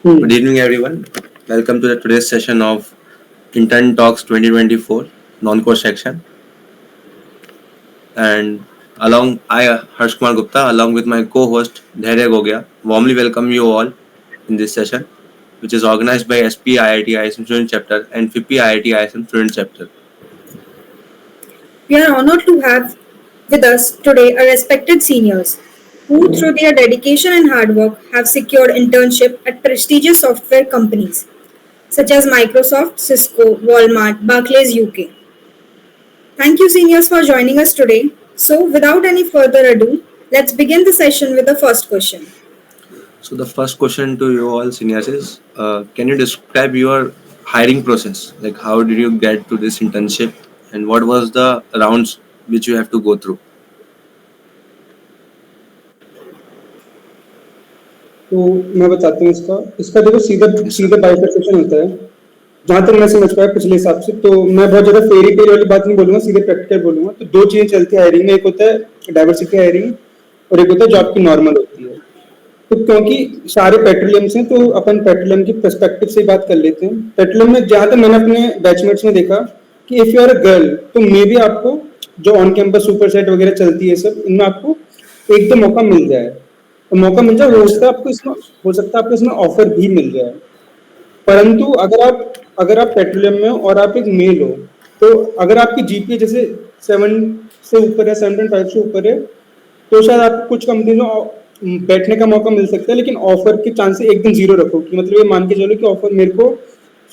Hmm. Good evening, everyone. Welcome to the today's session of Intern Talks 2024 non-core section. And Harsh Kumar Gupta, along with my co-host Dhairya Gogia, warmly welcome you all in this session, which is organized by SP IIT ISM Student Chapter and FIPI IIT ISM Student Chapter. We are honored to have with us today our respected seniors who, through their dedication and hard work, have secured internship at prestigious software companies such as Microsoft, Cisco, Walmart, Barclays UK. Thank you, seniors, for joining us today. So, without any further ado, let's begin the session with the first question. So the first question to you all seniors is, can you describe your hiring process? Like how did you get to this internship and what was the rounds which you have to go through? तो मैं बताता हूँ इसका इसका देखो सीधा Yes, sir. सीधा bifurcation होता है। जहाँ तक मैं समझ पाया पिछले हिसाब से, तो मैं बहुत ज्यादा फेरी टेल वाली बात नहीं बोलूंगा, सीधे प्रैक्टिकल बोलूंगा। तो दो चीजें चलती है हायरिंग में, एक होता है डाइवर्सिटी हायरिंग और एक होता है जॉब की नॉर्मल होती है। तो क्योंकि सारे पेट्रोलियम्स हैं, तो अपन पेट्रोलियम की पर्सपेक्टिव से ही बात कर लेते हैं। पेट्रोलियम में जहाँ तक मैंने अपने बैचमेट्स में देखा कि if you are a girl, तो मे बी आपको जो ऑन कैंपस सुपर सेट वगैरह चलती है सब, इनमें आपको एक दो मौका मिल जाए। तो मौका मिल जाए, हो Right, सकता sir. है आपको इसमें हो सकता है आपको इसमें ऑफर भी मिल जाए। परंतु अगर आप पेट्रोलियम में हो और आप एक मेल हो, तो अगर आपकी जीपीए जैसे 7 से ऊपर है, 7.5 से ऊपर है, तो शायद आपको कुछ कंपनी में बैठने का मौका मिल सकता है। लेकिन ऑफर के चांसेस एकदम जीरो रखो, कि मतलब ये मान के चलो कि ऑफर मेरे को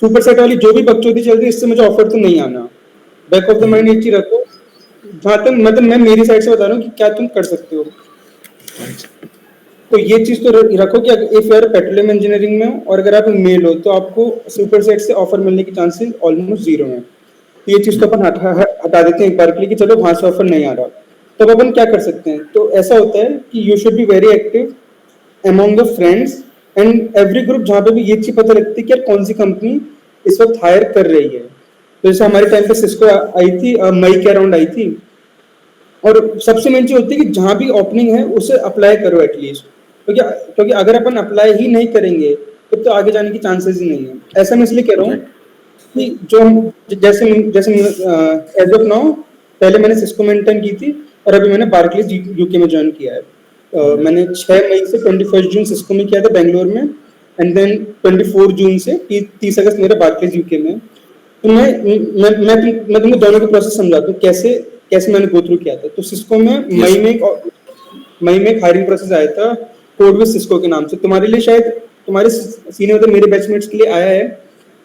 सुपर सेट वाली जो भी बकचोदी चल रही है, इससे मुझे ऑफर तो नहीं आना। बैक ऑफ द माइंड एक चीज रखो। जहाँ तक मतलब मैं मेरी साइड से बता रहा हूँ कि क्या तुम कर सकते हो। Right, sir. तो ये चीज तो रखो कि if you are petroleum engineering में हो और अगर आप मेल हो, तो आपको सुपर सेट से ऑफर मिलने की चांसेस ऑलमोस्ट जीरो है। तो ये चीज तो अपन हटा देते हैं एक बार के लिए कि चलो वहां से ऑफर नहीं आ रहा। तब अपन क्या कर सकते हैं? तो ऐसा होता है कि you should be very active among the friends and every group, जहाँ पे भी ये चीज पता लगती है कि यार कौन सी कंपनी इस वक्त हायर कर रही है। तो जैसे हमारे टाइम पे सिस्को आई थी, मई के अराउंड आई थी। और सबसे मेन चीज होती है कि जहाँ भी ओपनिंग है उसे अप्लाई करो एटलीस्ट। क्योंकि अगर अपन अप्लाई ही नहीं करेंगे तो आगे जाने की चांसेस ही नहीं है। ऐसा मैं इसलिए कह रहा हूँ Right. कि जो हम जैसे जैसे एज ऑफ नाउ, पहले मैंने सिस्को में इंटर्न की थी और अभी मैंने बार्कलेज यूके में ज्वाइन किया है। मैंने 6 मई से 21 जून सिस्को में किया था बेंगलोर में, एंड देन 24 जून से 30 अगस्त मेरा बार्कलेज यूके में। तो मैं तुमको दोनों के प्रोसेस समझाता हूँ कैसे कैसे मैंने गो थ्रू किया था। तो सिस्को में Yes, sir. मई में एक हायरिंग प्रोसेस आया था कोड विद सिस्को के नाम से। तुम्हारे लिए शायद तुम्हारे सीनियर तो मेरे बैचमेट्स के लिए आया है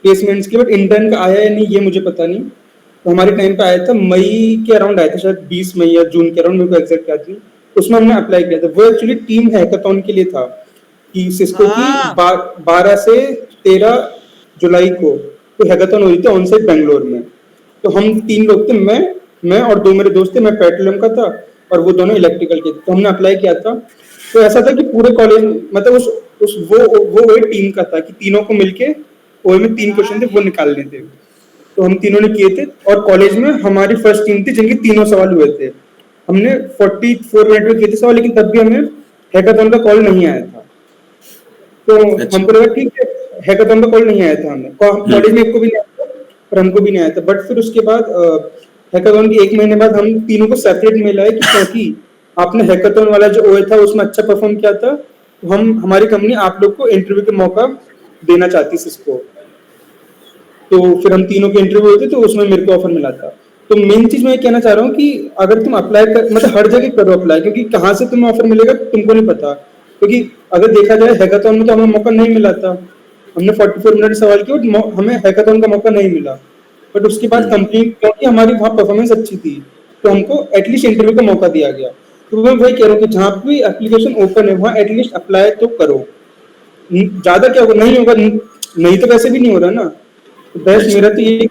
प्लेसमेंट्स के, बट इंटर्न का आया है नहीं ये मुझे पता नहीं। तो हमारे टाइम पे आया था, मई के अराउंड आया था, शायद 20 मई या जून के अराउंड, मेरे को एग्जैक्ट याद नहीं। उसमें हमने अप्लाई किया था। वो एक्चुअली टीम हैकाथॉन के लिए था कि सिस्को की 12 से 13 जुलाई को तो हैकाथॉन हुई थी ऑन साइट बेंगलोर में। तो हम 3 लोग थे, मैं और 2 मेरे दोस्त थे। मैं पेट्रोलियम का था और वो दोनों इलेक्ट्रिकल के थे। तो हमने अप्लाई किया था। तो ऐसा था कि पूरे कॉलेज, मतलब उस वो एक टीम का था कि तीनों को मिलके ओए में 3 क्वेश्चन थे वो निकालने थे। तो हम तीनों ने किए थे और कॉलेज में हमारी फर्स्ट टीम थी जिनके तीनों सवाल हुए थे। हमने 44 मिनट में किए थे सवाल, लेकिन तब भी हमें हैकाथॉन का कॉल नहीं आया था। तो अच्छा. हमको लगा ठीक है, हैकाथॉन का कॉल नहीं आया था, हमें कॉलेज में एक को भी नहीं आया था और हमको भी नहीं आया था। बट फिर उसके बाद हैकाथॉन के 1 महीने बाद हम तीनों को सेपरेट मेल आया कि क्योंकि आपने हैकाथॉन वाला जो ओए था उसमें अच्छा परफॉर्म किया था, तो हमारी कंपनी आप लोग को इंटरव्यू का मौका देना चाहती है इसको। तो फिर हम तीनों के इंटरव्यू हुए थे, तो उसमें मेरे को ऑफर मिला था। तो मेन चीज मैं ये कहना चाह रहा हूँ कि अगर तुम अप्लाई कर, मतलब हर जगह करो अप्लाई, क्योंकि कहाँ से तुम्हें ऑफर मिलेगा तुमको नहीं पता। क्योंकि अगर देखा जाए हैकाथॉन में तो हमें मौका नहीं मिला था। हमने 44 मिनट सवाल किया बट हमें हैकाथॉन का मौका नहीं मिला। बट उसके बाद कंपनी, क्योंकि हमारी वहाँ परफॉर्मेंस अच्छी थी, तो हमको एटलीस्ट इंटरव्यू का मौका दिया गया। तो मैं वही कह रहा हूँ कि जहाँ भी एप्लीकेशन ओपन है वहाँ एटलीस्ट अप्लाई तो करो। ज्यादा क्या होगा, नहीं होगा नहीं तो वैसे भी नहीं हो रहा ना। तो बेस्ट Right, मेरा sir. तो ये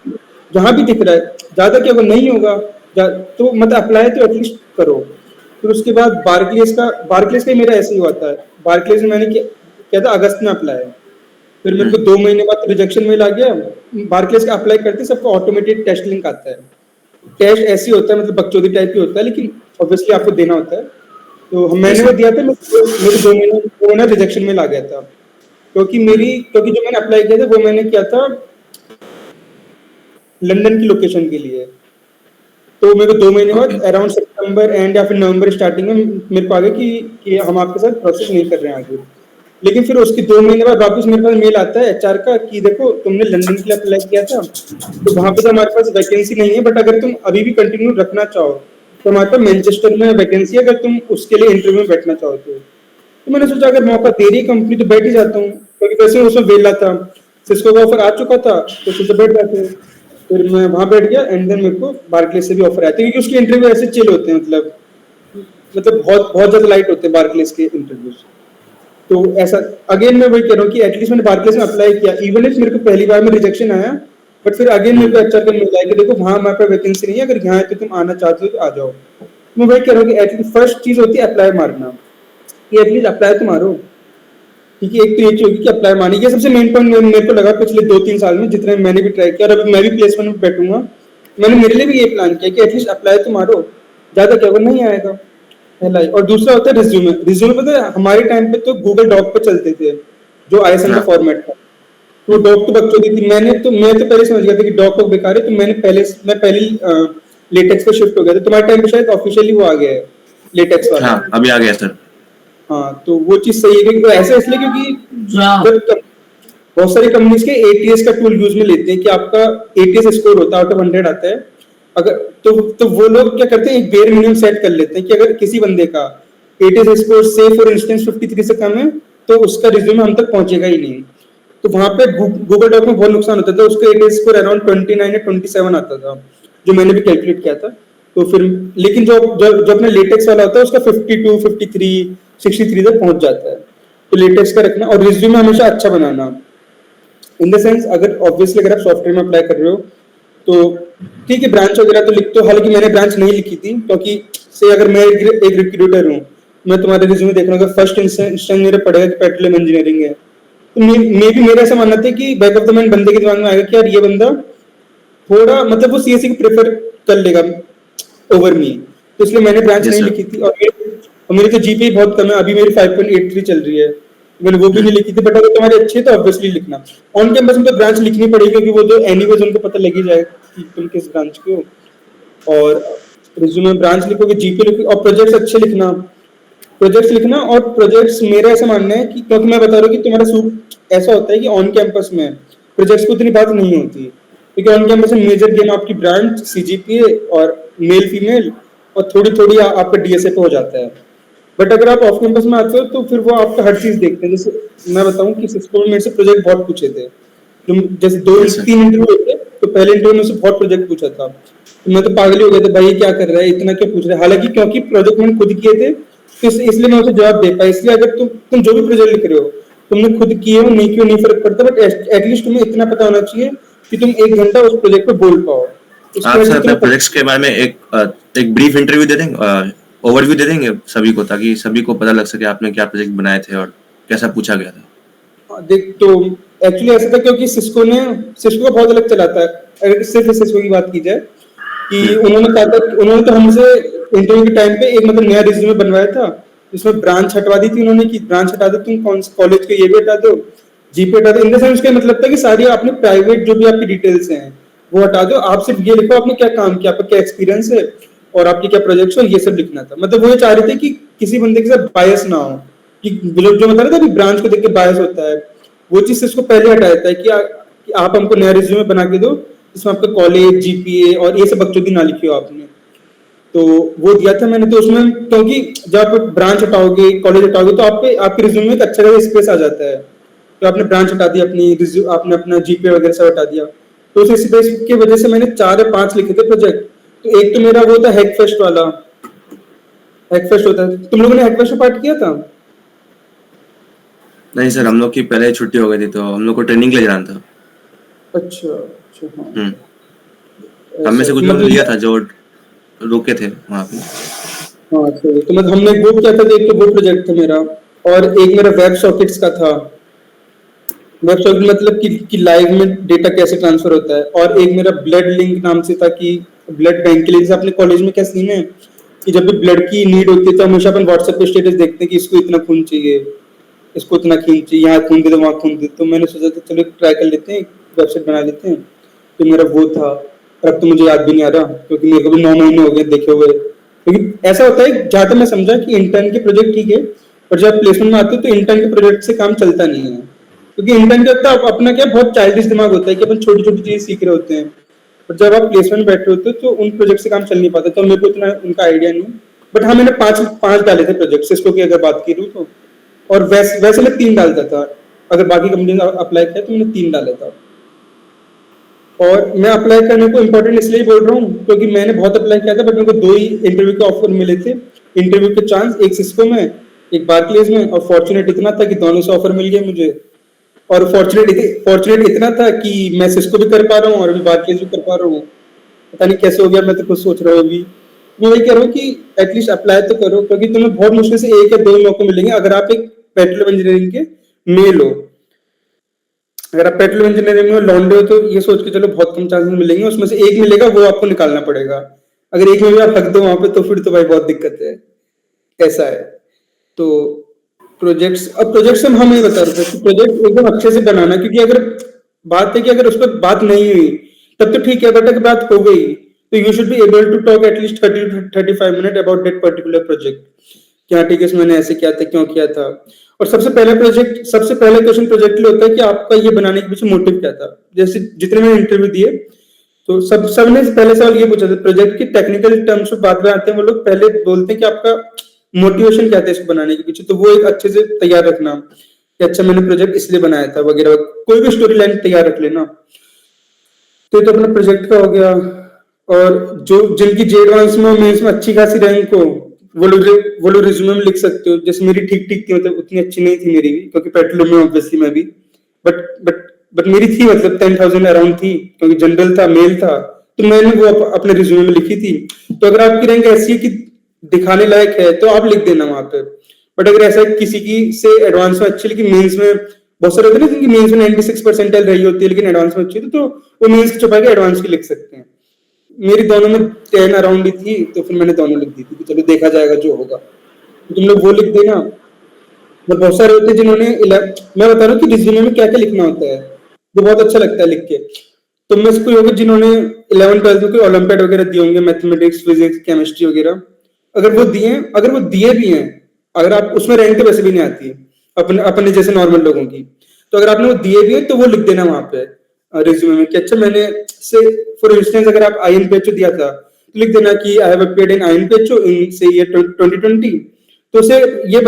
जहाँ भी दिख रहा है, ज्यादा क्या होगा, नहीं होगा तो मतलब अप्लाई तो एटलीस्ट करो। फिर उसके बाद बार्कलेज का मेरा ऐसे ही हुआ था। बार्कलेज में मैंने किया था अगस्त में अप्लाई। फिर मेरे को 2 महीने बाद रिजेक्शन मेल आ गया। बार्कलेज का अप्लाई करते सबको ऑटोमेटेड टेस्ट लिंक आता है। टेस्ट ऐसे ही होता है, मतलब बकचोदी टाइप ही होता है, लेकिन ऑब्वियसली आपको देना होता है। तो Yes, मैंने वो sir. दिया था, मेरे 2 महीने रिजेक्शन मेल आ गया था। क्योंकि जो मैंने अप्लाई किया था वो मैंने किया था लंदन की लोकेशन के लिए। तो मेरे को 2 महीने बाद Okay. अराउंड सितंबर एंड या फिर नवंबर स्टार्टिंग में मेरे को आ गया कि हम आपके साथ प्रोसेस नहीं कर रहे हैं आगे। लेकिन फिर उसके 2 महीने बाद वापस मेरे पास मेल आता है एचआर का कि देखो तुमने लंदन के लिए अप्लाई किया था, तो वहाँ पे तो हमारे पास वैकेंसी नहीं है, बट अगर तुम अभी भी कंटिन्यू रखना चाहो तो हमारे पास मैनचेस्टर में वैकेंसी है, अगर तुम उसके लिए इंटरव्यू में बैठना चाहो तो मैंने सोचा अगर मौका दे रही है कंपनी तो बैठ ही जाता हूँ, क्योंकि वैसे उसमें वेला था, सिस्को का ऑफर आ चुका था तो सोचा बैठ जाते हैं। फिर मैं वहाँ बैठ गया एंड देन मेरे को बार्कलेस से भी ऑफर आया था, क्योंकि उसके इंटरव्यू ऐसे चिल होते हैं, मतलब बहुत बहुत ज्यादा लाइट होते हैं बार्कलेस के इंटरव्यूज। तो ऐसा अगेन मैं वही कह रहा हूँ कि एटलीस्ट मैंने बार्कलेस में अप्लाई किया, इवन इफ मेरे को पहली बार में रिजेक्शन आया, बट फिर अगेन मेरे को एचआर का मिला है कि देखो वहाँ हमारे पास वैकेंसी नहीं है, अगर यहाँ है तो तुम आना चाहते हो तो आ जाओ। मैं वही कह रहा हूँ कि एटलीस्ट फर्स्ट चीज होती है अप्लाई मारना, कि एटलीस्ट अप्लाई तो मारो। ठीक है, एक तो ये चीज होगी कि अप्लाई मारनी, ये सबसे मेन पॉइंट मेरे को लगा पिछले 2-3 साल में जितने मैंने भी ट्राई किया, और अभी मैं भी प्लेसमेंट में बैठूंगा, मैंने मेरे लिए भी ये प्लान किया कि एटलीस्ट अप्लाई तो मारो, ज्यादा क्या अगर नहीं आएगा पहला ही। और दूसरा होता है रिज्यूमे पता है हमारे टाइम पे तो गूगल डॉक पे चलते थे, जो आईएसएम का हाँ फॉर्मेट था, तो डॉक तो बच्चों की थी। मैं तो पहले समझ गया था कि डॉक को बेकार है, तो मैं पहले लेटेक्स पे शिफ्ट हो गया था। तुम्हारे टाइम पे शायद ऑफिशियली वो आ गया है लेटेक्स वाला। हाँ अभी आ गया सर। हाँ, तो वो चीज सही है, क्योंकि ऐसा इसलिए क्योंकि जब बहुत सारी कंपनीज के एटीएस का टूल यूज में लेते हैं कि आपका एटीएस स्कोर होता है आउट ऑफ 100 आता है, अगर तो वो लोग क्या करते हैं एक बेयर मिनिमम सेट कर लेते हैं कि अगर किसी बंदे का एटीएस स्कोर से फॉर इंस्टेंस 53 से कम है तो उसका रिज्यूमे हम तक पहुंचेगा ही नहीं। तो वहां पे गूगल डॉक में बहुत नुकसान होता था, उसका एटीएस स्कोर अराउंड 29 या 27 आता था, जो मैंने भी कैलकुलेट किया था। तो फिर लेकिन जो अपना लेटेक्स वाला होता है उसका 52, 53, 63 तक पहुंच जाता है। तो लेटेक्स का रखना और रिज्यूमे हमेशा अच्छा बनाना, इन द सेंस अगर ऑब्वियसली अगर आप सॉफ्टवेयर में अप्लाई कर रहे हो तो ठीक है ब्रांच वगैरह तो लिख दो। हालांकि मैंने ब्रांच नहीं लिखी थी, क्योंकि से अगर मैं एक रिक्रूटर हूँ, मैं तुम्हारे रिज्यूमे देख रहा हूँ, फर्स्ट इंस्टेंस मेरे पड़ेगा कि पेट्रोलियम इंजीनियरिंग है, तो मे भी मेरा ऐसा मानना था कि बैक ऑफ द माइंड बंदे के दिमाग में आएगा कि यार ये बंदा थोड़ा मतलब वो सीएससी को प्रेफर कर लेगा ओवर मी, तो इसलिए मैंने ब्रांच यस नहीं सर। लिखी थी। और मेरी तो जीपीए बहुत कम है, अभी मेरी 5.83 चल रही है, मैंने वो भी नहीं लिखी थी। बट अगर तुम्हारी अच्छी है तो ऑब्वियसली लिखना। ऑन कैंपस में तो ब्रांच लिखनी पड़ेगी, क्योंकि वो तो एनीवेज उनको पता लग ही जाएगा कि तुम किस ब्रांच के हो। और रिज्यूमे में ब्रांच लिखोगे, जीपीए लिखोगे, और प्रोजेक्ट्स अच्छे लिखना, और प्रोजेक्ट्स मेरा ऐसा मानना है कि क्योंकि मैं बता रहा हूँ कि तुम्हारा सूट ऐसा होता है कि ऑन कैंपस में प्रोजेक्ट्स को इतनी बात नहीं होती, क्योंकि ऑन कैंपस में मेजर गेम आपकी ब्रांच, सीजीपीए और मेल फीमेल और थोड़ी थोड़ी आपका डीएसए पे हो जाता है। बट अगर आप ऑफ कैंपस में आते हो तो फिर वो आपका हर चीज देखते हैं। जैसे मैं बताऊं कि सिस्को में मेरे से प्रोजेक्ट बहुत पूछे थे, जो जैसे यस सर। 3 इंटरव्यू हुए थे, तो पहले इंटरव्यू में से बहुत प्रोजेक्ट पूछा था, तो मैं तो पागल ही हो गया था, भाई ये क्या कर रहा है, इतना क्यों पूछ रहा है। हालांकि क्योंकि प्रोजेक्ट मैंने खुद किए थे तो इसलिए मैं उसे जवाब दे पाया। इसलिए अगर तुम जो भी प्रोजेक्ट लिख रहे हो तुमने खुद किए हो नहीं किए नहीं फर्क पड़ता, बट एटलीस्ट तुम्हें इतना पता होना चाहिए कि तुम 1 घंटा उस प्रोजेक्ट पे बोल पाओ। उसके आप बाद सर अपने तुम्हें प्रोजेक्ट्स के बारे में एक ब्रीफ इंटरव्यू दे देंगे, ओवरव्यू दे देंगे सभी को, ताकि सभी को पता लग सके आपने क्या प्रोजेक्ट बनाए थे और कैसा पूछा गया था। देख तो एक्चुअली ऐसा था क्योंकि सिस्को का बहुत अलग चलाता है। अगर सिर्फ सिस्को की बात की जाए कि उन्होंने तो हमसे इंटरव्यू के टाइम पे एक मतलब नया रिज्यूमे बनवाया था, जिसमें ब्रांच हटवा दी थी उन्होंने कि ब्रांच हटा दो, तुम कौन से कॉलेज के ये भी हटा दो, जीपी हटा दो। इन द सेंस उसका मतलब था कि सारी आपने प्राइवेट जो भी आपकी डिटेल्स हैं वो हटा दो, आप सिर्फ ये लिखो आपने क्या काम किया, आपका क्या एक्सपीरियंस है और आपके क्या प्रोजेक्ट्स हो, ये सब लिखना था। मतलब वो ये चाह रहे थे कि किसी बंदे के साथ बायस ना हो, कि जो बता रहा था कि ब्रांच को देख के बायस होता है, वो चीज इसको पहले हटा देता है कि आप हमको नया रिज्यूमे बना के दो जिसमें आपका कॉलेज, जीपीए और ये सब बकचोदी ना लिखी हो आपने। तो वो दिया था मैंने, तो उसमें क्योंकि जब आप ब्रांच हटाओगे, कॉलेज हटाओगे, तो आपके रिज्यूमे में एक अच्छा खासा स्पेस आ जाता है। तो आपने ब्रांच हटा दी, आपने अपना जीपीए वगैरह सब हटा दिया, तो उस स्पेस की वजह से मैंने 4 या 5 लिखे थे प्रोजेक्ट। तो एक तो मेरा वो था हैकफेस्ट वाला, हैकफेस्ट होता है, तुम लोगों ने हैकफेस्ट में पार्ट किया था? नहीं सर, हम लोग की पहले ही छुट्टी हो गई थी तो हम लोग को ट्रेनिंग के लिए जाना था। अच्छा अच्छा, हाँ हम में से कुछ लोग मतलब लिया था जो रुके थे वहाँ पे। हाँ सही। तो मतलब हमने वो किया था, एक तो वो प्रोजेक्ट था मेरा, और एक मेरा वेब सॉकेट्स का था। वेब सॉकेट मतलब कि लाइव में डेटा कैसे ट्रांसफर होता है। और एक मेरा ब्लड लिंक नाम से था कि ब्लड बैंक के लिए, जैसे अपने कॉलेज में क्या सीन है कि जब भी ब्लड की नीड होती है तो हमेशा अपन व्हाट्सएप पे स्टेटस देखते हैं कि इसको इतना खून चाहिए, इसको इतना खींच, यहाँ खून दे दो, वहाँ खून दे। तो मैंने सोचा था चलो ट्राई कर लेते हैं, वेबसाइट बना लेते हैं। तो मेरा वो था, और अब तो मुझे याद भी नहीं आ रहा क्योंकि मेरे को भी 9 महीने हो गए देखे हुए। क्योंकि ऐसा होता है, जहाँ तक मैं समझा कि इंटर्न के प्रोजेक्ट ठीक है, पर जब प्लेसमेंट में आते हो तो इंटर्न के प्रोजेक्ट से काम चलता नहीं है। क्योंकि इंटर्न का होता है अपना क्या बहुत चाइल्डिश दिमाग होता है कि अपन छोटी छोटी चीजें सीख रहे होते हैं, और जब आप प्लेसमेंट बैठे होते हो तो उन प्रोजेक्ट से काम चल नहीं पाता। तो मेरे को इतना उनका आइडिया नहीं, बट हाँ मैंने पांच डाले थे प्रोजेक्ट सिस्को की अगर बात की तो। और वैसे मैं 3 डालता था, अगर बाकी कंपनी ने अप्लाई किया तो मैंने 3 डाला था। और मैं अप्लाई करने को इम्पोर्टेंट इसलिए बोल रहा हूँ क्योंकि मैंने बहुत अप्लाई किया था, बट मेरे को 2 ही इंटरव्यू के ऑफर मिले थे। इंटरव्यू के चांस एक सिस्को में, एक बार्कलेज में, और फॉर्चुनेट इतना था कि दोनों से ऑफर मिल गया मुझे। और फॉर्चुनेट इतना था कि मैं सिस्को भी कर पा रहा हूँ और अभी बार्कलेज भी कर पा रहा हूँ। पता नहीं कैसे हो गया, मैं तो खुद सोच रहा हूँ अभी। मैं वही कह रहा हूँ कि एटलीस्ट अप्लाई तो करो, क्योंकि तुम्हें बहुत मुश्किल से 1 या 2 मौके मिलेंगे अगर आप एक पेट्रोल इंजीनियरिंग के मेल हो। अगर आप पेट्रोल इंजीनियरिंग में लौंडे हो तो ये सोच के चलो बहुत कम चांसेस मिलेंगे, उसमें से एक मिलेगा, वो आपको निकालना पड़ेगा। अगर एक में भी आप हक दो वहां पे तो फिर तो भाई बहुत दिक्कत है, ऐसा है। तो प्रोजेक्ट्स हम ये बता रहे थे कि प्रोजेक्ट एकदम अच्छे से बनाना, क्योंकि अगर बात है कि अगर उस पर बात नहीं हुई तब तो ठीक है, बट अगर बात हो गई तो you should be able to talk at least 30 to 35 minute about that particular project. क्या ठीक है, मैंने ऐसे किया था, क्यों किया था। और सबसे पहले क्वेश्चन प्रोजेक्ट के लिए होता है कि आपका ये बनाने के पीछे मोटिव क्या था। जैसे जितने मैंने इंटरव्यू दिए तो सबने पहले सवाल ये पूछा था, प्रोजेक्ट की टेक्निकल टर्म्स में बात में आते हैं वो लोग पहले बोलते हैं कि आपका मोटिवेशन क्या था इसको बनाने के पीछे। तो वो एक अच्छे से तैयार रखना कि अच्छा मैंने प्रोजेक्ट इसलिए बनाया था वगैरह, कोई भी स्टोरी लाइन तैयार रख लेना। तो ये तो अपना प्रोजेक्ट का हो गया। और जो जिनकी जे एडवांस में मेंस में अच्छी खासी रैंक हो वो लोग रिज्यूमे में लिख सकते हो। जैसे मेरी ठीक ठीक थी, मतलब उतनी अच्छी नहीं थी मेरी भी, क्योंकि पेट्रोल में ऑब्वियसली मैं भी, बट मेरी थी, मतलब 10,000 अराउंड थी, क्योंकि जनरल था, मेल था, तो मैंने वो अपने रिज्यूमे में लिखी थी। तो अगर आपकी रैंक ऐसी है कि दिखाने लायक है तो आप लिख देना वहां पे। बट अगर ऐसा किसी की से एडवांस में अच्छी लेकिन मेंस में बहुत सारे होते हैं ना जिनकी मेंस में 96 परसेंटाइल रही होती है लेकिन एडवांस में अच्छी थी, तो वो मेंस की छुपा के एडवांस की लिख सकते हैं। मेरी दोनों में 10 अराउंड ही थी, तो फिर मैंने दोनों लिख दी थी कि चलो देखा जाएगा जो होगा। तो तुम लोग वो लिख देना। और बहुत सारे होते हैं जिन्होंने मैं बता रहा हूँ कि रिज्यूमे में क्या क्या लिखना होता है, जो बहुत अच्छा लगता है लिख के। तो मैं कोई होगा जिन्होंने 11 12 में ओलंपियाड वगैरह दिए होंगे, मैथमेटिक्स, फिजिक्स, केमिस्ट्री वगैरह, अगर वो दिए भी हैं, अगर आप उसमें रैंक तो वैसे भी नहीं आती है अपने जैसे नॉर्मल लोगों की, तो अगर आपने वो दिए भी है तो वो लिख देना वहां पे रिज्यूमे में कि अच्छा मैंने से फॉर इंस्टेंस अगर आप आईएनपीएचओ दिया था तो लिख देना कि आई हैव अपीयर्ड इन आईएनपीएचओ इन से ईयर 2020। तो उसे ये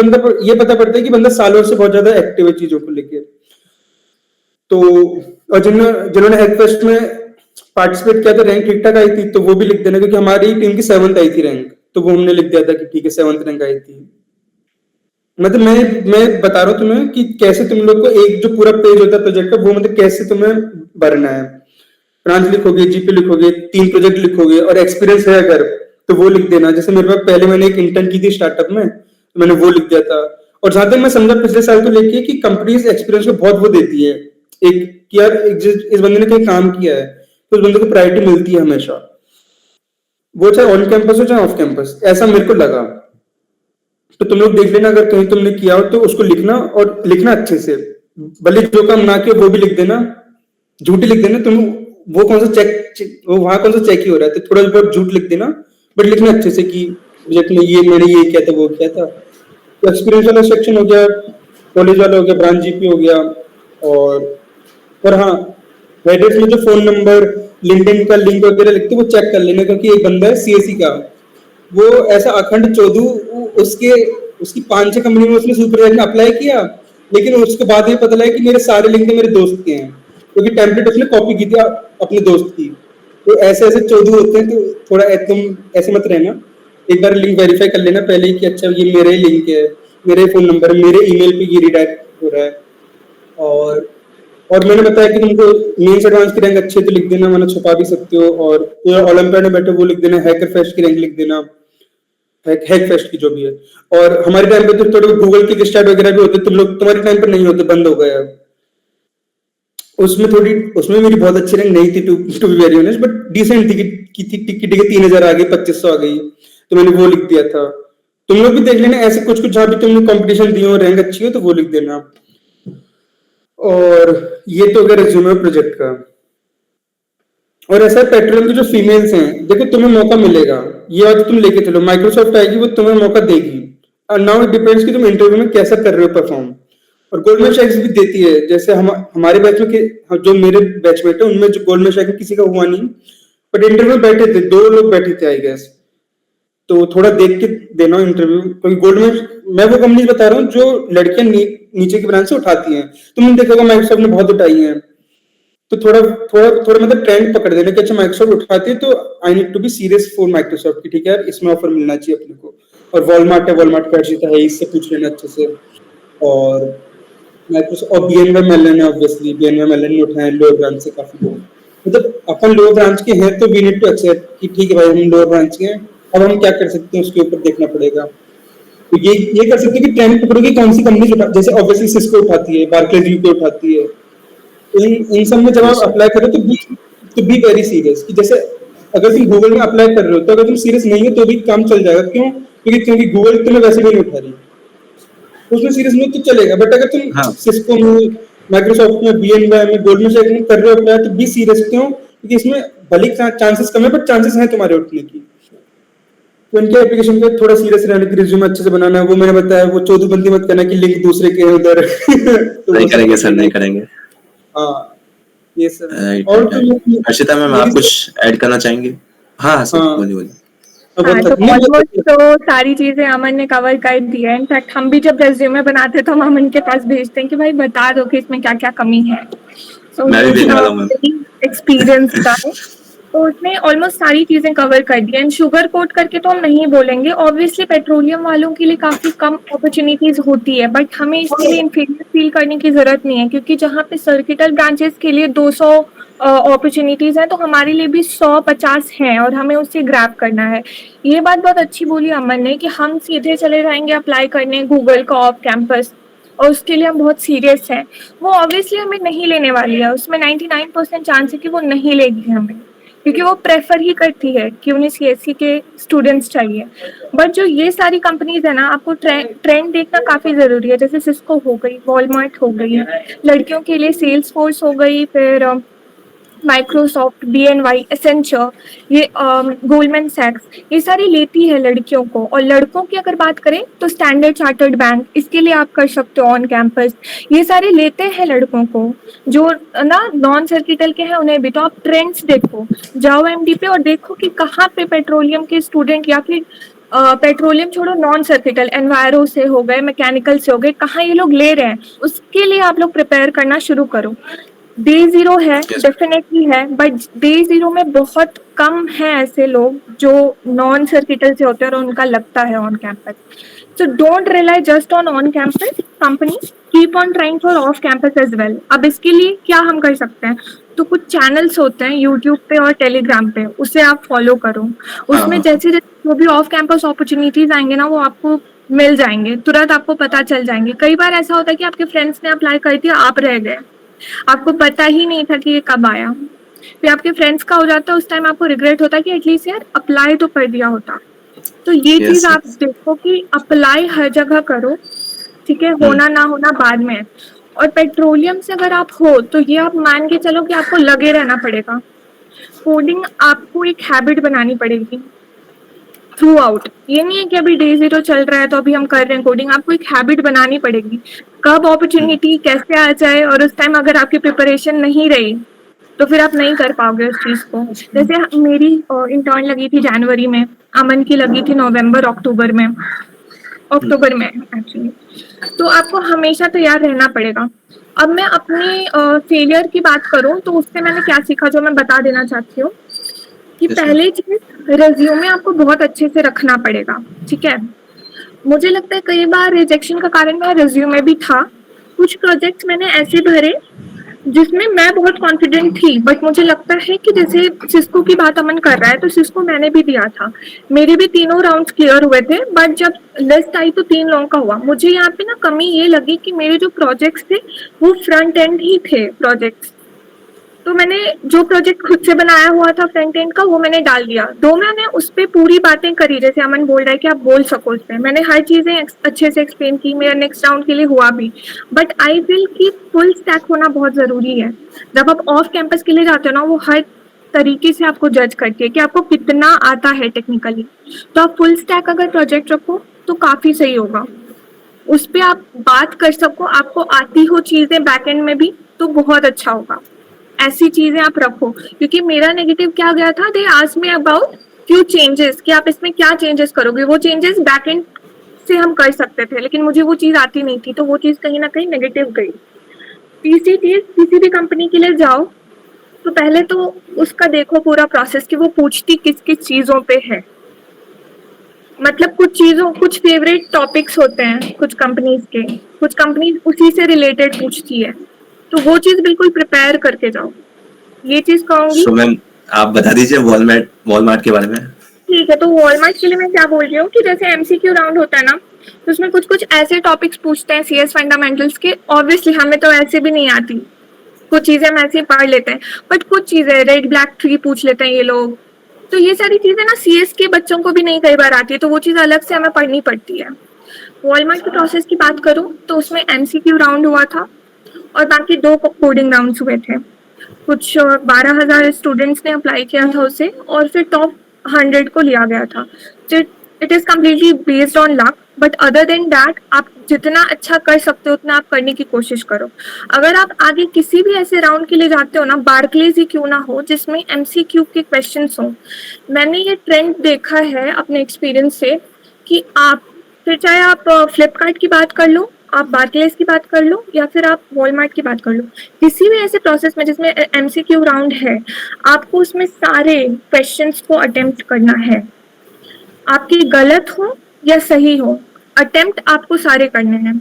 पता पड़ता है कि बंदा सालों से बहुत ज्यादा एक्टिव है चीजों को लेके। तो और जिन्होंने हेल्पफेस्ट में पार्टिसिपेट किया था रैंक ठीक ठाक आई थी तो वो भी लिख देना, क्योंकि हमारी टीम की 7th आई थी रैंक, तो वो हमने लिख दिया था कि ठीक है 7th रैंक आई थी। मतलब मैं बता रहा हूँ तुम्हें कि कैसे तुम लोग को एक जो पूरा पेज होता है प्रोजेक्ट का, वो मतलब कैसे तुम्हें भरना है। ब्रांच लिखोगे, जीपी लिखोगे, 3 प्रोजेक्ट लिखोगे, और एक्सपीरियंस है अगर तो वो लिख देना। जैसे मेरे पास पहले मैंने एक इंटर्न की थी स्टार्टअप में, तो मैंने वो लिख दिया था। और जहां तक मैं समझा पिछले साल को लेके कि कंपनीज एक्सपीरियंस को बहुत वो देती है एक कि यार इस बंदे ने कहीं काम किया है तो उस बंदे को प्रायोरिटी मिलती है हमेशा, वो चाहे ऑन कैंपस हो चाहे ऑफ कैंपस, ऐसा मेरे को लगा। तो तुम लोग देख लेना अगर कहीं तुमने किया हो तो उसको लिखना, और लिखना अच्छे से, भले जो काम ना किया वो भी लिख देना, झूठी लिख देना। तुम वो कौन सा वो वहां कौन सा चेक ही हो रहा है, तो थोड़ा बहुत झूठ लिख देना, बट लिखना अच्छे से कि प्रोजेक्ट में मैंने ये किया था वो किया था। तो एक्सपीरियंस वाला सेक्शन हो गया, कॉलेज वाला हो गया, ब्रांच जीपी हो गया, और हाँ रेडिट में जो फोन नंबर, लिंक्डइन का लिंक वगैरह लिखते वो चेक कर लेना, क्योंकि एक बंदा है सीएससी का, वो ऐसा अखंड चौधू, उसकी 5-6 कंपनी में उसने सुपरवाइजर में अप्लाई किया, लेकिन उसके बाद ये पता लगा कि मेरे सारे लिंक मेरे दोस्त के हैं, क्योंकि टेम्पलेट उसने कॉपी की थी अपने दोस्त की। तो ऐसे चौधू होते हैं, तो थोड़ा तुम ऐसे मत रहना, एक बार लिंक वेरीफाई कर लेना पहले ही कि अच्छा ये मेरा ही लिंक है, मेरा ही फोन नंबर है, मेरे ईमेल पे ये रिडायरेक्ट हो रहा है। और मैंने बताया कि तुमको मेंस एडवांस की रैंक अच्छी है तो लिख देना, वरना छुपा भी सकते हो। और ओलंपियाड में बैठे वो लिख देना, हैकर फेस्ट की रैंक लिख देना, हैक फेस्ट की जो भी है। और हमारे टाइम पे तो थोड़े गूगल के स्टार्ट वगैरह भी होते, तुम लोग तुम्हारे टाइम पर नहीं होते, बंद हो गया। उसमें मेरी बहुत अच्छी रैंक नहीं थी to be very honest, but decent थी कि 3000 आ गई, 2500 आ गई, तो मैंने वो लिख दिया था। तुम लोग भी देख लेना ऐसे कुछ कुछ जहाँ भी तुमने कंपटीशन दी हो, रैंक अच्छी हो तो वो लिख देना। और ये तो अगर रिज्यूमे प्रोजेक्ट का। और ऐसा पेट्रोलियम की जो फीमेल्स हैं, देखो तुम्हें मौका मिलेगा, ये बात तुम लेके चलो, माइक्रोसॉफ्ट आएगी वो तुम्हें मौका देगी। और नाउ इट डिपेंड्स कि तुम इंटरव्यू में कैसा कर रहे हो परफॉर्म। और गोल्डमैन सैक्स भी देती है, जैसे हमारे बैच में जो मेरे बैचमेट है उनमें जो गोल्डमैन सैक्स में किसी का हुआ नहीं, बट इंटरव्यू बैठे थे, 2 लोग बैठे थे आई गेस। तो थोड़ा देख के देना इंटरव्यू, क्योंकि गोल्डमैन, मैं वो कंपनी बता रहा हूँ जो लड़कियां नीचे की ब्रांच से उठाती हैं। तुमने देखा होगा माइक्रोसॉफ्ट ने बहुत उठाई है, तो थोड़ा थोड़ा थोड़ा मतलब ट्रेंड पकड़ देना कि अच्छा माइक्रोसॉफ्ट उठाती है तो I need to be serious for Microsoft की, ठीक है यार इसमें ऑफर मिलना चाहिए अपने को। और वॉलमार्ट है, वॉलमार्ट का जीता है, इससे पूछ लेना अच्छे से। और माइक्रोसॉफ्ट और बीएनवाई मेलन है, ऑब्वियसली बीएनवाई मेलन ने उठाए लोअर ब्रांच से काफी लोग। मतलब अपन लोअर ब्रांच के हैं तो वी नीड टू एक्सेप्ट कि ठीक है भाई हम लोअर ब्रांच के हैं, अब हम क्या कर सकते हैं उसके ऊपर देखना पड़ेगा। तो ये कर सकते हैं कि ट्रेंड पकड़ो कि कौन सी कंपनी उठा, जैसे ऑब्वियसली सिस्को उठाती है, बार्कलेज यूके उठाती है। इन सब में जब आप अप्लाई करो तो बी वेरी सीरियस कि जैसे अगर तुम गूगल में अप्लाई कर रहे हो तो अगर तुम सीरियस नहीं हो तो भी काम चल जाएगा। क्यों? क्योंकि गूगल तुम्हें वैसे भी नहीं उठा रही, तो उसमें सीरियस नहीं तो चलेगा। बट अगर तुम हाँ सिस्को में, माइक्रोसॉफ्ट में, बीएनवाई में, गोल्डमैन सैक्स में कर रहे हो अप्लाई तो बी सीरियस। क्यों? क्योंकि इसमें भले चांसेस कम है बट चांसेस हैं तुम्हारे उठने की। तो इनके एप्लीकेशन पे थोड़ा सीरियस रहने की, रिज्यूमे अच्छे से बनाना है। वो मैंने बताया, वो चौधुबंदी मत करना कि लिंक दूसरे के हैं उधर। तो नहीं वो सब करेंगे सर, करना नहीं है। करेंगे। हाँ ये सब। राइट और राइट तो राइट। हर्षिता मैम, आप मेरी कुछ ऐड करना चाहेंगे? हाँ हाँ सर, हाँ बोलिए बोलिए। हाँ, तो नहीं ऑलमोस्ट तो सारी चीजें अमन ने कवर कर दी है। इनफैक्ट हम भी जब रेज्यूमे बनाते तो हम अमन के पास भेजते हैं कि भाई बता दो कि इसमें क्या क्या कमी है। सो मैं भी भेजने वाला हूँ मैम। एक्सपीरियंस का है, तो उसने ऑलमोस्ट सारी चीजें कवर कर दी। एंड शुगर कोट करके तो हम नहीं बोलेंगे, ऑब्वियसली पेट्रोलियम वालों के लिए काफी कम अपॉर्चुनिटीज होती है, बट हमें इसके लिए इंफीरियर फील करने की जरूरत नहीं है, क्योंकि जहाँ पे सर्किटल ब्रांचेस के लिए 200 अपॉर्चुनिटीज हैं तो हमारे लिए भी 150 हैं और हमें उससे ग्रैब करना है। ये बात बहुत अच्छी बोली अमन ने कि हम सीधे चले जाएंगे अप्लाई करने गूगल का ऑफ कैंपस और उसके लिए हम बहुत सीरियस हैं। वो ऑब्वियसली हमें नहीं लेने वाली है, उसमें 99% चांस है कि वो नहीं लेगी हमें, क्योंकि वो प्रेफर ही करती है कि उन्हें सीएससी के स्टूडेंट्स चाहिए। बट जो ये सारी कंपनीज है ना, आपको ट्रेंड देखना काफ़ी ज़रूरी है। जैसे सिस्को हो गई, वॉलमार्ट हो गई, लड़कियों के लिए सेल्स फोर्स हो गई, फिर माइक्रोसॉफ्ट, बीएनवाई, एसेंचर, ये गोल्डमैन सैक्स, ये सारी लेती है लड़कियों को। और लड़कों की अगर बात करें तो स्टैंडर्ड चार्टर्ड बैंक, इसके लिए आप कर सकते हो ऑन कैंपस। ये सारे लेते हैं लड़कों को जो ना नॉन सर्किटल के हैं उन्हें भी। तो आप ट्रेंड्स देखो, जाओ एमडी पे और देखो कि कहाँ पे पेट्रोलियम के स्टूडेंट या फिर पेट्रोलियम छोड़ो, नॉन सर्किटल एनवायरो से हो गए, मैकेनिकल से हो गए, कहाँ ये लोग ले रहे हैं, उसके लिए आप लोग प्रिपेयर करना शुरू करो। डे जीरो है, डेफिनेटली है, बट डे जीरो में बहुत कम है ऐसे लोग जो नॉन सर्किटल से होते हैं और उनका लगता है on campus. So don't rely just on campus company, keep on trying for off campus as well. अब इसके लिए क्या हम कर सकते हैं, तो कुछ चैनल्स होते हैं यूट्यूब पे और टेलीग्राम पे, उसे आप फॉलो करो। उसमें जैसे जैसे जो भी ऑफ कैंपस अपॉर्चुनिटीज आएंगे ना, वो आपको मिल जाएंगे, तुरंत आपको पता चल जाएंगे। कई बार ऐसा होता है कि आपके फ्रेंड्स ने अप्लाई कर दिया, आप रह गए, आपको पता ही नहीं था कि ये कब आया। फिर आपके फ्रेंड्स का हो जाता है, उस टाइम आपको रिग्रेट होता है कि एटलीस्ट यार अप्लाई तो कर दिया होता। तो ये Yes, चीज आप yes. देखो कि अप्लाई हर जगह करो, ठीक है, होना ना होना बाद में। और पेट्रोलियम से अगर आप हो तो ये आप मान के चलो कि आपको लगे रहना पड़ेगा। कोडिंग आपको एक हैबिट बनानी पड़ेगी थ्रू आउट। ये नहीं है कि अभी डे जीरो चल रहा है तो अभी हम कर रहे हैं कोडिंग, आपको एक हैबिट बनानी पड़ेगी। कब अपॉर्चुनिटी कैसे आ जाए, और उस टाइम अगर आपकी प्रिपरेशन नहीं रही तो फिर आप नहीं कर पाओगे उस चीज को। जैसे मेरी इंटर्न लगी थी जनवरी में, अमन की लगी थी नवंबर अक्टूबर में, एक्चुअली। तो आपको हमेशा तैयार रहना पड़ेगा। अब मैं अपनी फेलियर की बात करूं तो उससे मैंने क्या सीखा, जो मैं बता देना चाहती हूँ कि Yes, पहले चीज, रिज्यूमे आपको बहुत अच्छे से रखना पड़ेगा, ठीक है। मुझे लगता है कई बार रिजेक्शन का कारण मेरा रिज्यूमे भी था। कुछ प्रोजेक्ट्स मैंने ऐसे भरे जिसमें मैं बहुत कॉन्फिडेंट थी, बट मुझे लगता है कि जैसे सिस्को की बात अमन कर रहा है तो सिस्को मैंने भी दिया था, मेरे भी तीनों राउंड्स क्लियर हुए थे, बट जब लिस्ट आई तो 3 लोगों का हुआ। मुझे यहाँ पे ना कमी ये लगी कि मेरे जो प्रोजेक्ट्स थे वो फ्रंट एंड ही थे प्रोजेक्ट्स, तो मैंने जो प्रोजेक्ट खुद से बनाया हुआ था फ्रंट एंड का वो मैंने डाल दिया। दो मैंने उस पर पूरी बातें करी, जैसे अमन बोल रहा है कि आप बोल सको उस पर, मैंने हर चीज़ें अच्छे से एक्सप्लेन की, मेरा नेक्स्ट राउंड के लिए हुआ भी। बट आई फील कि फुल स्टैक होना बहुत ज़रूरी है। जब आप ऑफ कैंपस के लिए जाते हो ना, वो हर तरीके से आपको जज करती है कि आपको कितना आता है टेक्निकली। तो आप फुल स्टैक अगर प्रोजेक्ट रखो तो काफ़ी सही होगा, उस पर आप बात कर सको, आपको आती हो चीज़ें बैक एंड में भी, तो बहुत अच्छा होगा। ऐसी चीजें आप रखो, क्योंकि मेरा नेगेटिव क्या गया था, they asked me about few changes कि आप इसमें क्या चेंजेस करोगे। वो चेंजेस बैक एंड से हम कर सकते थे, लेकिन मुझे वो चीज आती नहीं थी, तो वो चीज कहीं ना कहीं नेगेटिव गई। तीसरी चीज, किसी भी कंपनी के लिए जाओ तो पहले तो उसका देखो पूरा प्रोसेस कि वो पूछती किस किस चीजों पे है। मतलब कुछ फेवरेट टॉपिक्स होते हैं कुछ कंपनीज के, कुछ कंपनीज उसी से रिलेटेड पूछती है, तो वो चीज बिल्कुल प्रिपेयर करके जाओ, ये चीज कहूंगी। सो मैम आप बता दीजिए वॉलमार्ट के बारे में। ठीक है, तो वॉलमार्ट के लिए मैं क्या बोल रही हूँ कि जैसे एमसीक्यू राउंड होता है ना, तो उसमें कुछ कुछ ऐसे टॉपिक्स पूछते हैं सीएस फंडामेंटल्स के। ऑब्वियसली हमें तो ऐसे भी नहीं आती, कुछ चीजें हम ऐसे ही पढ़ लेते हैं, बट कुछ चीजें रेड ब्लैक ट्री पूछ लेते हैं ये लोग। तो ये सारी चीजें ना सीएस के बच्चों को भी नहीं कई बार आती है, तो वो चीज अलग से हमें पढ़नी पड़ती है। वॉलमार्ट के प्रोसेस की बात करूँ तो उसमें एमसीक्यू राउंड हुआ था और बाकी 2 कोडिंग राउंड्स हुए थे। कुछ 12,000 स्टूडेंट्स ने अप्लाई किया था उसे, और फिर टॉप 100 को लिया गया था। It is completely based on luck, but other than that आप जितना अच्छा कर सकते हो उतना आप करने की कोशिश करो। अगर आप आगे किसी भी ऐसे राउंड के लिए जाते हो ना, बार्कलेज ही क्यों ना हो जिसमें एमसीक्यू के क्वेश्चंस हो, मैंने ये ट्रेंड देखा है अपने एक्सपीरियंस से कि आप, फिर चाहे आप फ्लिपकार्ट की बात कर लो, आप बार्कलेज की बात कर लो, या फिर आप वॉलमार्ट की बात कर लो, किसी भी ऐसे प्रोसेस में जिसमें एमसीक्यू राउंड है, आपको उसमें सारे क्वेश्चंस को अटेम्प्ट करना है। आपकी गलत हो या सही हो, अटेम्प्ट आपको सारे करने हैं।